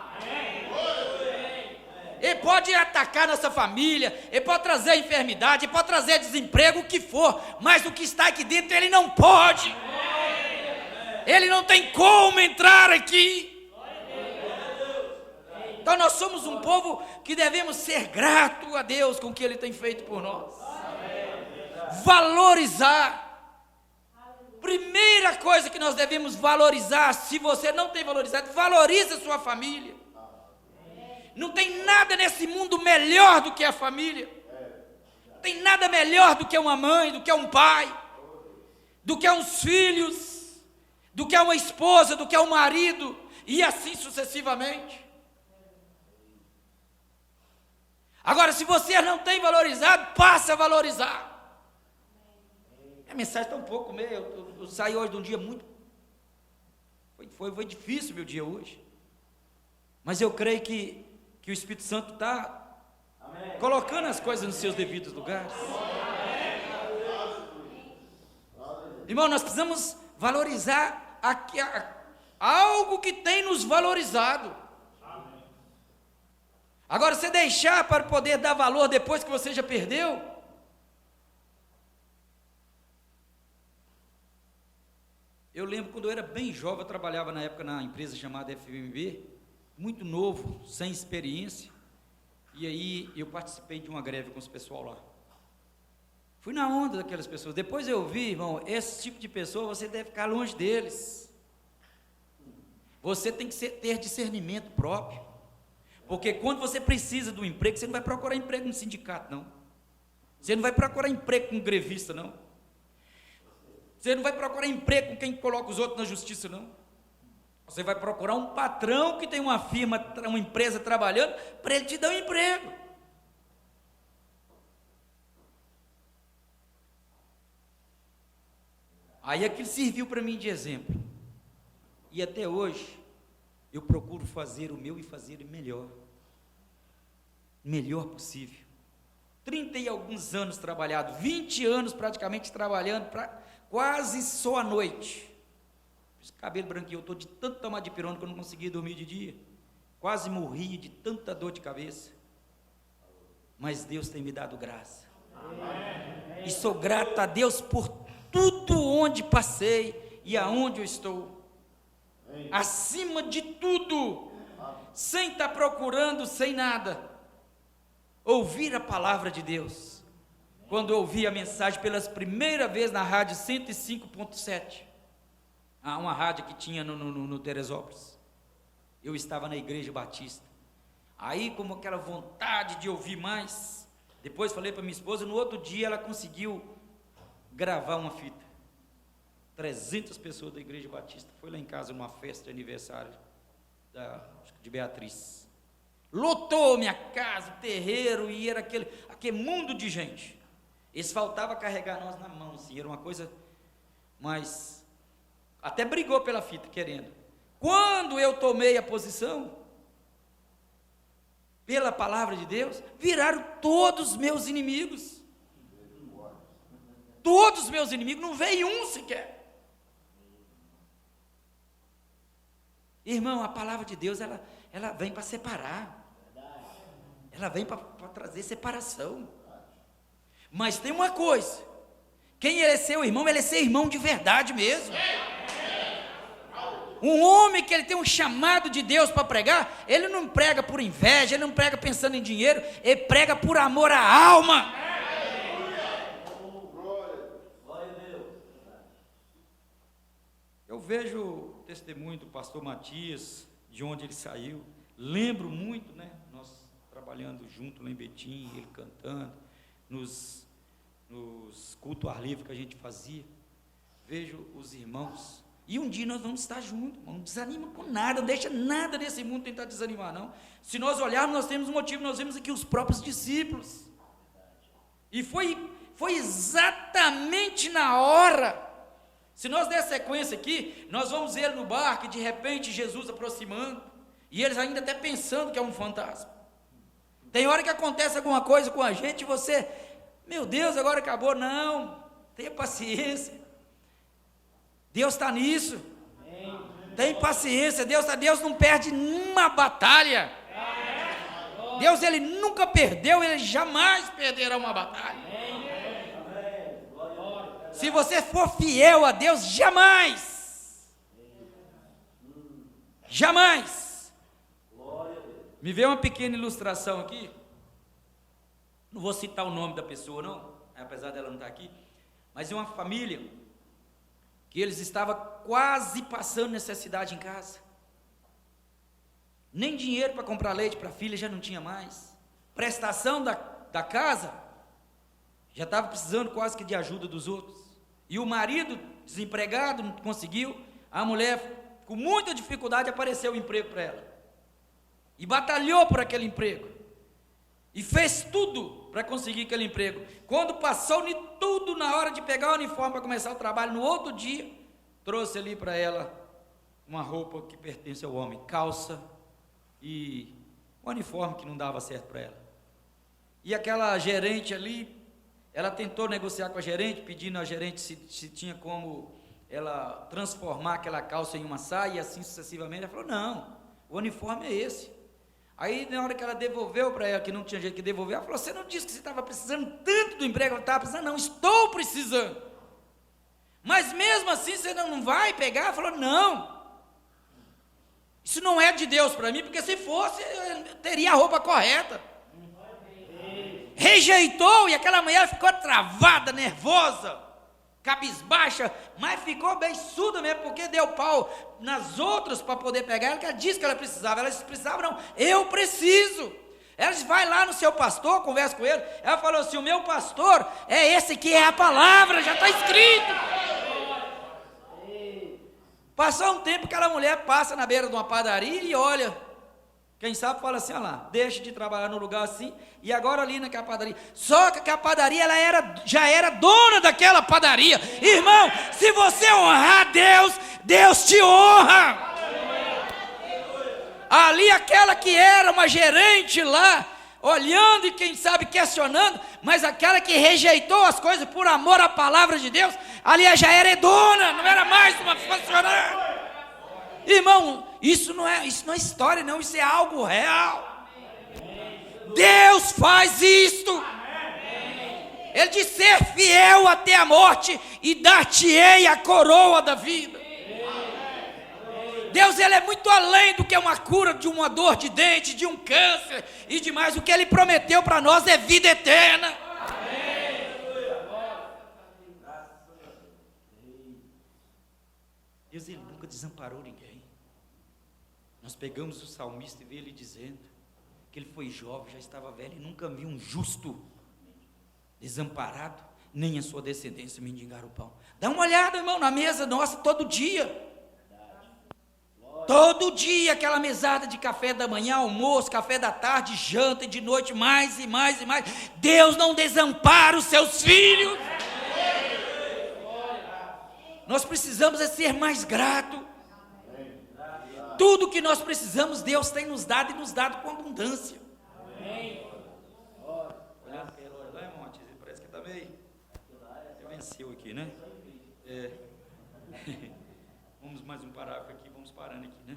Ele pode atacar nossa família, ele pode trazer enfermidade, ele pode trazer desemprego, o que for, mas o que está aqui dentro ele não pode, ele não tem como entrar aqui. Então nós somos um povo que devemos ser grato a Deus com o que Ele tem feito por nós, valorizar. Primeira coisa que nós devemos valorizar, se você não tem valorizado, valorize a sua família. Não tem nada nesse mundo melhor do que a família. Não tem nada melhor do que uma mãe, do que um pai, do que uns filhos, do que uma esposa, do que um marido, e assim sucessivamente. Agora, se você não tem valorizado, passe a valorizar. A mensagem está um pouco meio... Eu saí hoje de um dia muito... Foi difícil meu dia hoje. Mas eu creio que o Espírito Santo está colocando as coisas nos seus devidos lugares. Irmão, nós precisamos valorizar algo que tem nos valorizado. Agora, você deixar para poder dar valor depois que você já perdeu? Eu lembro quando eu era bem jovem, eu trabalhava na época na empresa chamada FMB, muito novo, sem experiência, e aí eu participei de uma greve com os pessoal lá. Fui na onda daquelas pessoas. Depois eu vi, irmão, esse tipo de pessoa você deve ficar longe deles. Você tem que ter discernimento próprio, porque quando você precisa do emprego, você não vai procurar emprego no sindicato, não. Você não vai procurar emprego com um grevista, não. Você não vai procurar emprego com quem coloca os outros na justiça, não. Você vai procurar um patrão que tem uma firma, uma empresa trabalhando, para ele te dar um emprego. Aí aquilo serviu para mim de exemplo. E até hoje, eu procuro fazer o meu e fazer o melhor. Melhor possível. 30 e alguns anos trabalhado, 20 anos praticamente trabalhando, quase só à noite. Esse cabelo branquinho, eu estou de tanto tomar dipirona que eu não conseguia dormir de dia. Quase morri de tanta dor de cabeça. Mas Deus tem me dado graça. Amém. E sou grato a Deus por tudo onde passei e aonde eu estou. Amém. Acima de tudo, sem estar procurando, sem nada, ouvir a palavra de Deus. Quando eu ouvi a mensagem pela primeira vez na rádio 105.7, uma rádio que tinha no Teresópolis, eu estava na igreja batista, aí como aquela vontade de ouvir mais, depois falei para minha esposa, no outro dia ela conseguiu gravar uma fita, 300 pessoas da igreja batista, foi lá em casa numa festa de aniversário de Beatriz, lotou minha casa, o terreiro, e era aquele mundo de gente, eles faltavam carregar nós na mão, assim, era uma coisa, mas até brigou pela fita, querendo, Quando eu tomei a posição, pela palavra de Deus, viraram todos os meus inimigos. Todos os meus inimigos, não veio um sequer. Irmão, a palavra de Deus, ela vem para separar. Ela vem para trazer separação. Mas tem uma coisa, quem ele é seu irmão, ele é seu irmão de verdade mesmo. Um homem que ele tem um chamado de Deus para pregar, ele não prega por inveja, ele não prega pensando em dinheiro, ele prega por amor à alma. Eu vejo o testemunho do pastor Matias, de onde ele saiu, lembro muito, né, nós trabalhando junto lá em Betim, ele cantando, nos cultos ar livre que a gente fazia, vejo os irmãos. E um dia nós vamos estar juntos, não desanima com nada, não deixa nada nesse mundo tentar desanimar, não. Se nós olharmos, nós temos um motivo, nós vemos aqui os próprios discípulos. E foi exatamente na hora. Se nós der sequência aqui, nós vamos ver ele no barco e de repente Jesus aproximando, e eles ainda até pensando que é um fantasma. Tem hora que acontece alguma coisa com a gente e você, meu Deus, agora acabou. Não, tenha paciência. Deus está nisso. Tem paciência. Deus não perde uma batalha. Deus, ele nunca perdeu, ele jamais perderá uma batalha. Se você for fiel a Deus, jamais. Me vê uma pequena ilustração aqui. Não vou citar o nome da pessoa, não, apesar dela não estar aqui. Mas é uma família que eles estavam quase passando necessidade em casa. Nem dinheiro para comprar leite para a filha já não tinha mais. Prestação da casa já estava precisando quase que de ajuda dos outros. E o marido, desempregado, não conseguiu. A mulher, com muita dificuldade, apareceu um emprego para ela. E batalhou por aquele emprego. E fez tudo para conseguir aquele emprego. Quando passou de tudo, na hora de pegar o uniforme para começar o trabalho, no outro dia, trouxe ali para ela uma roupa que pertence ao homem, calça e um uniforme que não dava certo para ela. E aquela gerente ali, ela tentou negociar com a gerente, pedindo a gerente se tinha como ela transformar aquela calça em uma saia e assim sucessivamente. Ela falou, não, o uniforme é esse. Aí, na hora que ela devolveu para ela, que não tinha jeito de devolver, ela falou, você não disse que você estava precisando tanto do emprego? Eu estava precisando, não, estou precisando. Mas mesmo assim, você não vai pegar? Ela falou, não. Isso não é de Deus para mim, porque se fosse, eu teria a roupa correta. Rejeitou, e aquela mulher ficou travada, nervosa, cabisbaixa, mas ficou bem surda mesmo, porque deu pau nas outras para poder pegar ela, que ela disse que ela precisava. Ela disse, precisava não, eu preciso. Ela disse, vai lá no seu pastor, conversa com ele. Ela falou assim, o meu pastor é esse que é a palavra, já está escrito. Passou um tempo, aquela mulher passa na beira de uma padaria e olha, quem sabe fala assim, olha lá, deixa de trabalhar no lugar assim, e agora ali naquela padaria. Só que a padaria, já era dona daquela padaria. Irmão, se você honrar Deus, Deus te honra. Ali aquela que era uma gerente lá, olhando e quem sabe questionando, mas aquela que rejeitou as coisas por amor à palavra de Deus, ali já era dona, não era mais uma funcionária. Irmão, isso não é história não, isso é algo real. Deus faz isto. Ele diz, ser fiel até a morte e dar-te-ei a coroa da vida. Deus, ele é muito além do que uma cura de uma dor de dente, de um câncer e demais. O que ele prometeu para nós é vida eterna. Deus, ele nunca desamparou ninguém. Nós pegamos o salmista e vê ele dizendo que ele foi jovem, já estava velho e nunca viu um justo desamparado, nem a sua descendência mendigar o pão. Dá uma olhada, irmão, na mesa nossa todo dia. Todo dia aquela mesada de café da manhã, almoço, café da tarde, janta e de noite, mais e mais e mais. Deus não desampara os seus filhos. Nós precisamos ser mais gratos. Tudo que nós precisamos, Deus tem nos dado e nos dado com abundância. Amém. Olha, parece que está meio... venceu aqui, né? Vamos mais um parágrafo aqui, vamos parando aqui, né?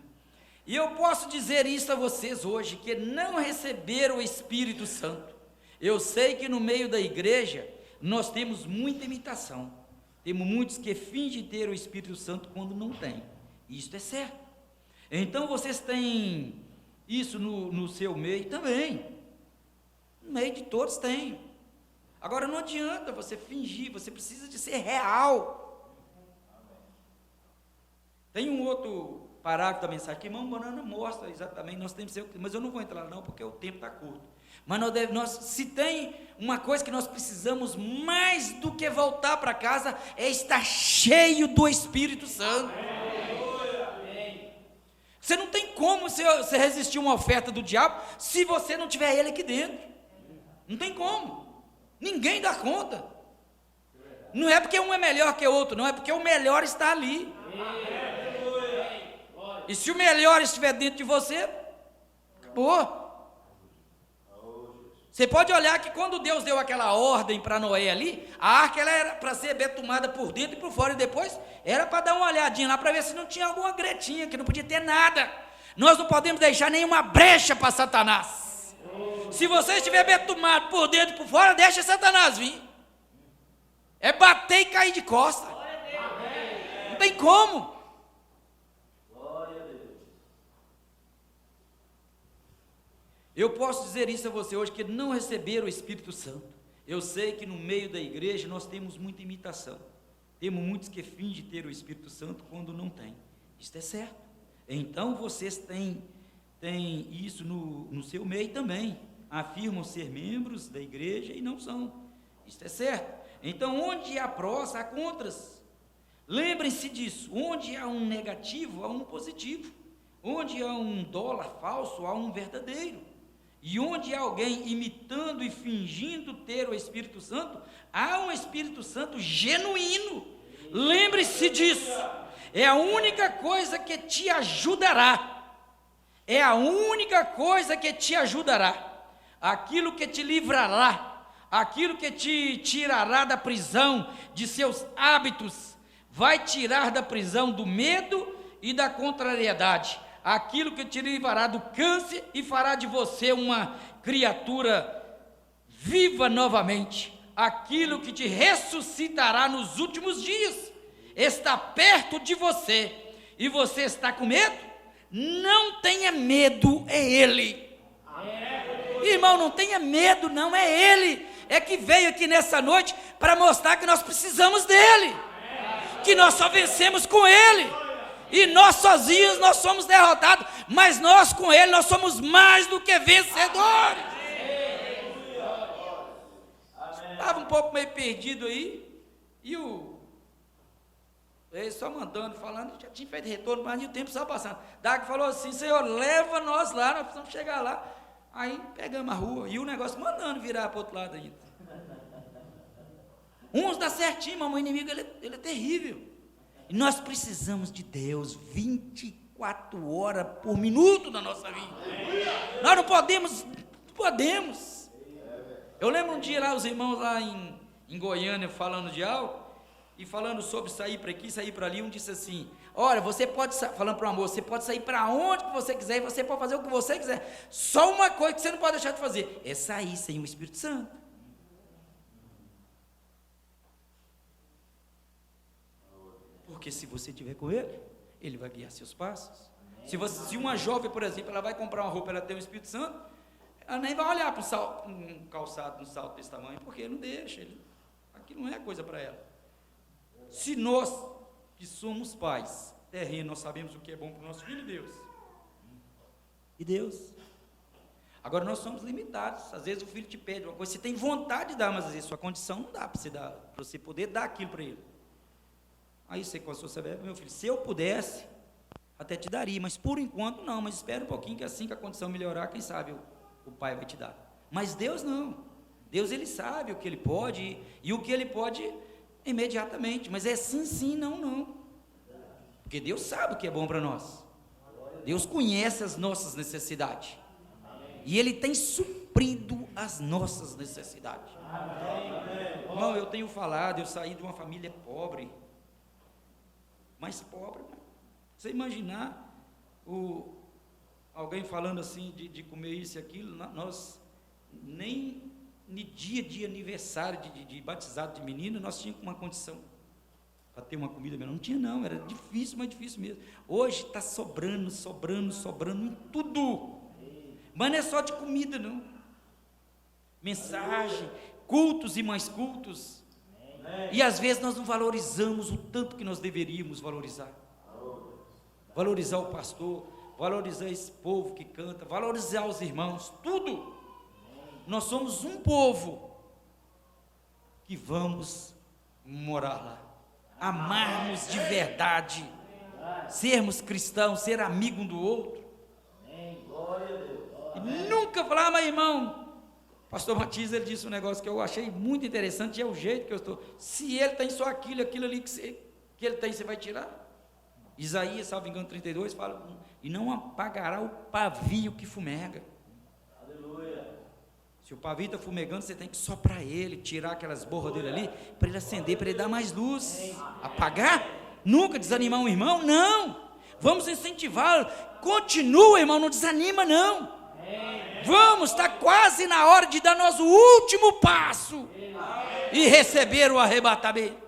E eu posso dizer isso a vocês hoje, que não receberam o Espírito Santo. Eu sei que no meio da igreja, nós temos muita imitação. Temos muitos que fingem ter o Espírito Santo quando não tem. Isto é certo. Então vocês têm isso no seu meio também. No meio de todos tem. Agora não adianta você fingir, você precisa de ser real. Tem um outro parágrafo da mensagem que irmão Banana mostra exatamente, nós temos que ser, mas eu não vou entrar lá não, porque o tempo está curto. Mas se tem uma coisa que nós precisamos mais do que voltar para casa, é estar cheio do Espírito Santo. Você não tem como você resistir a uma oferta do diabo, se você não tiver ele aqui dentro. Não tem como. Ninguém dá conta. Não é porque um é melhor que o outro, não, é porque o melhor está ali. E se o melhor estiver dentro de você, acabou. Você pode olhar que quando Deus deu aquela ordem para Noé ali, a arca ela era para ser betumada por dentro e por fora, e depois era para dar uma olhadinha lá para ver se não tinha alguma gretinha, que não podia ter nada. Nós não podemos deixar nenhuma brecha para Satanás. Se você estiver betumado por dentro e por fora, deixa Satanás vir. É bater e cair de costa. Não tem como. Eu posso dizer isso a você hoje, que não receberam o Espírito Santo. Eu sei que no meio da igreja nós temos muita imitação. Temos muitos que fingem ter o Espírito Santo quando não tem. Isso é certo. Então vocês têm isso no seu meio também. Afirmam ser membros da igreja e não são. Isso é certo. Então onde há prós, há contras. Lembrem-se disso. Onde há um negativo, há um positivo. Onde há um dólar falso, há um verdadeiro. E onde há alguém imitando e fingindo ter o Espírito Santo, há um Espírito Santo genuíno. Lembre-se disso. É a única coisa que te ajudará. É a única coisa que te ajudará. Aquilo que te livrará, aquilo que te tirará da prisão, de seus hábitos, vai tirar da prisão do medo e da contrariedade. Aquilo que te livrará do câncer e fará de você uma criatura viva novamente. Aquilo que te ressuscitará nos últimos dias está perto de você. E você está com medo? Não tenha medo, é Ele. Irmão, não tenha medo, não, é Ele. É que veio aqui nessa noite para mostrar que nós precisamos dEle. Que nós só vencemos com Ele. E nós sozinhos nós somos derrotados, mas nós com Ele nós somos mais do que vencedores. Estava um pouco meio perdido aí, e ele só mandando, falando, já tinha feito retorno, mas o tempo só passando. Dag falou assim: Senhor, leva nós lá, nós precisamos chegar lá. Aí pegamos a rua, e o negócio mandando virar para o outro lado ainda. Uns dá certinho, mas o inimigo ele é terrível. E nós precisamos de Deus 24 horas por minuto na nossa vida. Nós não podemos. Eu lembro um dia lá, os irmãos lá em Goiânia falando de algo, e falando sobre sair para aqui, sair para ali, um disse assim: olha, você pode, falando para o amor, você pode sair para onde que você quiser, e você pode fazer o que você quiser. Só uma coisa que você não pode deixar de fazer, é sair sem o Espírito Santo. Porque se você estiver com Ele, Ele vai guiar seus passos. Se uma jovem, por exemplo, ela vai comprar uma roupa, ela tem o Espírito Santo, ela nem vai olhar para um calçado, um salto desse tamanho, porque Ele não deixa, aquilo não é coisa para ela. Se nós, que somos pais terrenos, nós sabemos o que é bom para o nosso filho, Deus. Agora nós somos limitados, às vezes o filho te pede uma coisa, você tem vontade de dar, mas às vezes sua condição não dá para você dar, para você poder dar aquilo para ele. Aí você com a sua sabedoria, meu filho, se eu pudesse, até te daria, mas por enquanto não, mas espera um pouquinho, que assim que a condição melhorar, quem sabe o pai vai te dar. Mas Deus não. Deus, Ele sabe o que Ele pode, e o que Ele pode imediatamente, mas é sim, sim, não, não. Porque Deus sabe o que é bom para nós. Deus conhece as nossas necessidades. E Ele tem suprido as nossas necessidades. Irmão, eu tenho falado, eu saí de uma família pobre. Mais pobre, né? Você imaginar alguém falando assim de comer isso e aquilo, nós nem no dia de aniversário de batizado de menino, nós tínhamos uma condição para ter uma comida melhor. Não tinha não, era difícil, mas difícil mesmo. Hoje está sobrando em tudo. Mas não é só de comida não. Mensagem, cultos e mais cultos. E às vezes nós não valorizamos o tanto que nós deveríamos valorizar. Valorizar o pastor, valorizar esse povo que canta, valorizar os irmãos, tudo. Nós somos um povo que vamos morar lá, amarmos de verdade, sermos cristãos, ser amigo um do outro, e nunca falar, mas irmão, pastor Matias, ele disse um negócio que eu achei muito interessante, e é o jeito que eu estou, se ele tem só aquilo ali que ele tem, você vai tirar? Isaías, salvo engano, 32, fala, e não apagará o pavio que fumega. Se o pavio está fumegando, você tem que soprar ele, tirar aquelas borras dele ali, para ele acender, para ele dar mais luz. Apagar? Nunca desanimar um irmão? Não. Vamos incentivá-lo. Continua, irmão, não desanima não. Vamos, está quase na hora de dar nosso último passo e receber o arrebatamento.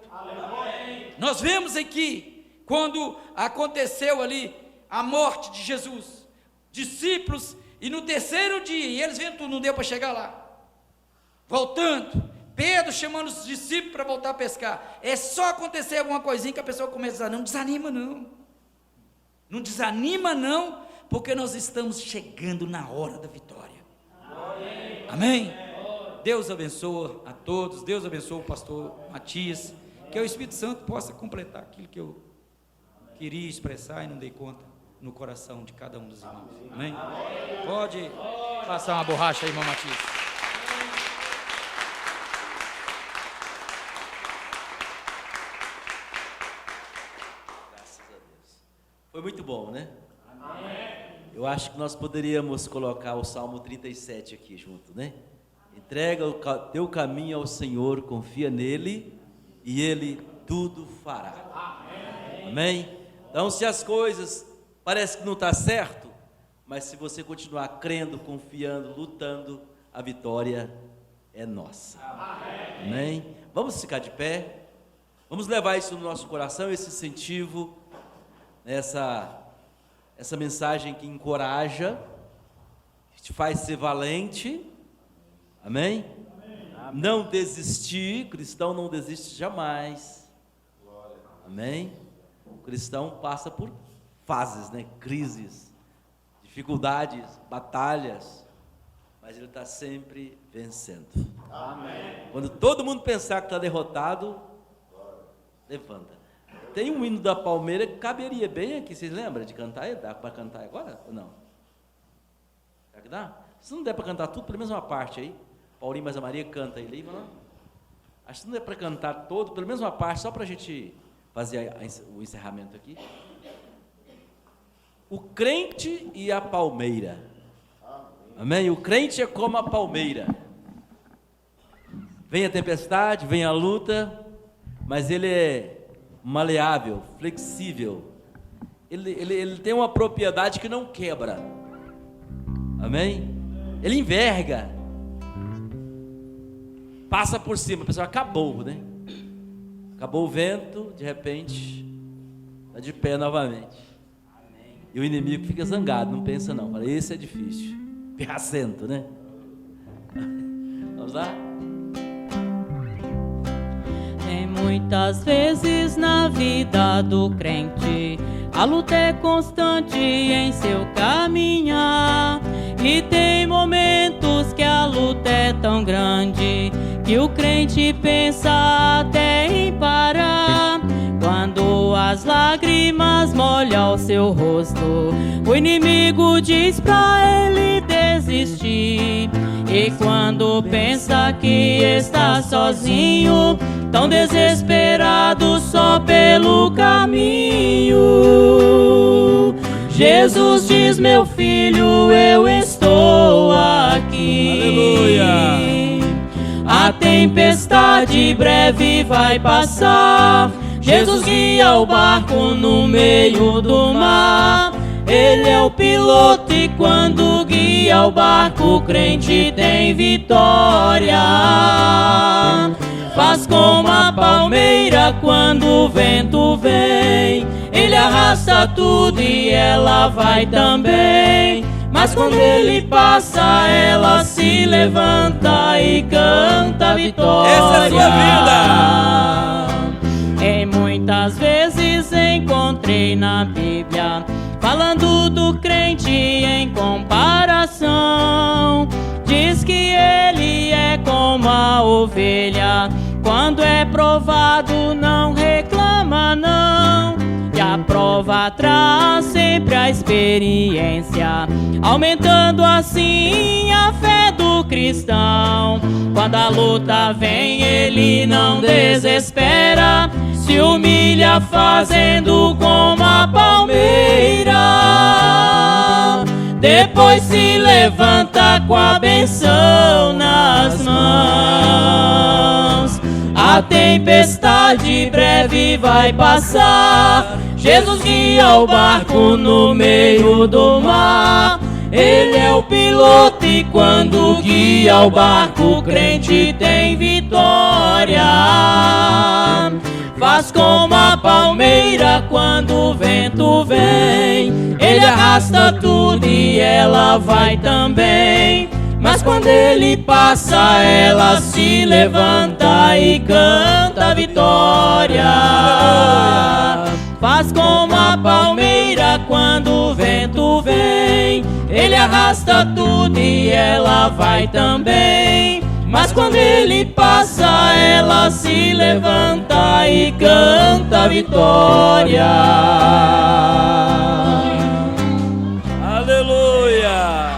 Nós vemos aqui, quando aconteceu ali a morte de Jesus, discípulos, e no terceiro dia, e eles vendo tudo, não deu para chegar lá, voltando, Pedro chamando os discípulos para voltar a pescar, é só acontecer alguma coisinha que a pessoa começa a dizer, não desanima não, porque nós estamos chegando na hora da vitória. Amém? Deus abençoa a todos, Deus abençoa o pastor Matias, que o Espírito Santo possa completar aquilo que eu queria expressar e não dei conta no coração de cada um dos irmãos. Amém? Pode passar uma borracha aí, irmão Matias. Graças a Deus. Foi muito bom, né? Eu acho que nós poderíamos colocar o Salmo 37 aqui junto, né? Entrega o teu caminho ao Senhor, confia nele e ele tudo fará. Amém? Então, se as coisas parece que não está certo, mas se você continuar crendo, confiando, lutando, a vitória é nossa. Amém? Vamos ficar de pé, vamos levar isso no nosso coração, esse incentivo, essa mensagem que encoraja, que te faz ser valente. Amém? Não desistir, cristão não desiste jamais. Amém? O cristão passa por fases, né? Crises, dificuldades, batalhas, mas ele está sempre vencendo. Amém. Quando todo mundo pensar que está derrotado, levanta. Tem um hino da Palmeira que caberia bem aqui, vocês lembram de cantar? Dá para cantar agora ou não? Será que dá? Se não der para cantar tudo, pelo menos uma parte aí, Paulinho mais a Maria canta aí, lembra não? Acho que não der para cantar todo, pelo menos uma parte, só para a gente fazer o encerramento aqui. O crente e a palmeira. Amém? O crente é como a palmeira. Vem a tempestade, vem a luta, mas ele é maleável, flexível. Ele tem uma propriedade que não quebra. Amém? Ele enverga. Passa por cima, a pessoa acabou, né? Acabou o vento, de repente, está de pé novamente. E o inimigo fica zangado, não pensa não. Fala, esse é difícil. Pirracento, né? Vamos lá? Tem muitas vezes na vida do crente, a luta é constante em seu caminhar. E tem momentos que a luta é tão grande que o crente pensa até em parar. Quando as lágrimas molham o seu rosto, o inimigo diz pra ele desistir. E quando pensa que está sozinho, tão desesperado só pelo caminho, Jesus diz: meu filho, eu estou aqui. Aleluia. A tempestade breve vai passar. Jesus guia o barco no meio do mar. Ele é o piloto e quando guia o barco, o crente tem vitória. Faz como a palmeira quando o vento vem. Ele arrasta tudo e ela vai também. Mas quando ele passa, ela se levanta e canta a vitória. Essa é a sua vida. Em muitas vezes encontrei na Bíblia falando do crente em comparação. Diz que ele é como a ovelha, quando é provado não reclama não. E a prova traz sempre a experiência, aumentando assim a fé do cristão. Quando a luta vem, ele não desespera, se humilha fazendo como a palmeira. Depois se levanta com a benção nas mãos. A tempestade breve vai passar. Jesus guia o barco no meio do mar. Ele é o piloto e quando guia o barco, o crente tem vitória. Faz como a palmeira quando o vento vem. Ele arrasta tudo e ela vai também. Mas quando ele passa, ela se levanta e canta a vitória. Faz como a palmeira quando o vento vem. Ele arrasta tudo e ela vai também. Mas quando ele passa, ela se levanta e canta a vitória. Aleluia.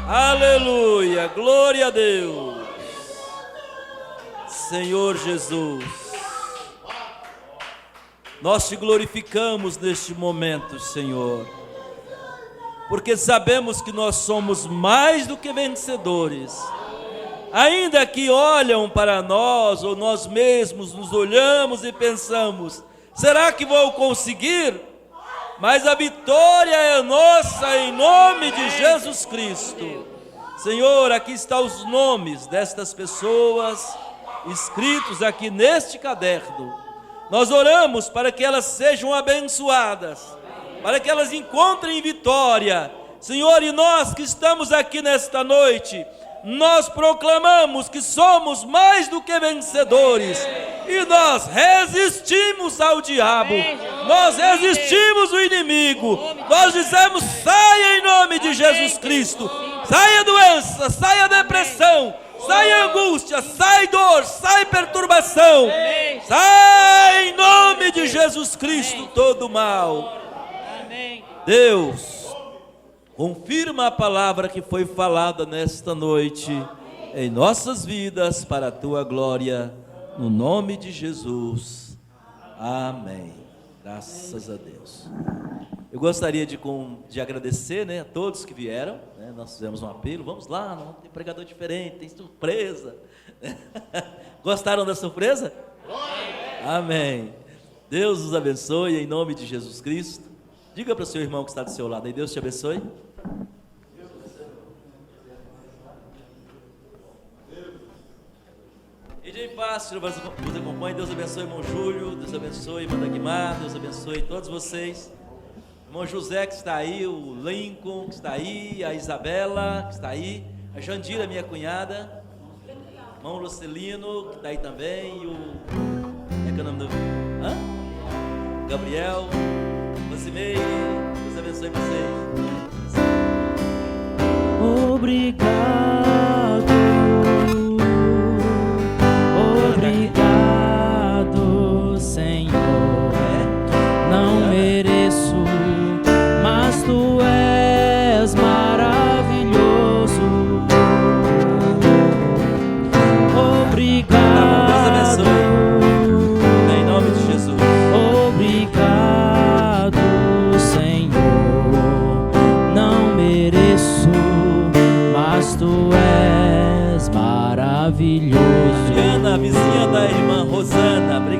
Aleluia. Glória a Deus. Senhor Jesus, nós te glorificamos neste momento, Senhor, porque sabemos que nós somos mais do que vencedores. Ainda que olham para nós, ou nós mesmos nos olhamos e pensamos: será que vou conseguir? Mas a vitória é nossa em nome de Jesus Cristo. Senhor, aqui estão os nomes destas pessoas escritos aqui neste caderno. Nós oramos para que elas sejam abençoadas, para que elas encontrem vitória. Senhor, e nós que estamos aqui nesta noite, nós proclamamos que somos mais do que vencedores, e nós resistimos ao diabo, nós resistimos o inimigo, nós dizemos: saia em nome de Jesus Cristo, saia doença, saia depressão, sai angústia, sai dor, sai perturbação, sai em nome de Jesus Cristo todo mal. Deus, confirma a palavra que foi falada nesta noite em nossas vidas para a tua glória, no nome de Jesus. Amém. Graças a Deus. Eu gostaria de agradecer, a todos que vieram, Nós fizemos um apelo. Vamos lá, não tem pregador diferente, tem surpresa. Gostaram da surpresa? Amém. Deus os abençoe em nome de Jesus Cristo. Diga para o seu irmão que está do seu lado aí: Deus te abençoe. E de paz, Senhor, vos acompanhe. Deus abençoe, irmão Júlio. Deus abençoe, irmã Dagmar. Deus abençoe todos vocês. Irmão José que está aí, o Lincoln que está aí, a Isabela que está aí, a Jandira, minha cunhada, irmão Lucelino que está aí também, e o... é que é o nome do... Gabriel, Rosimeire. Deus abençoe vocês. Obrigado.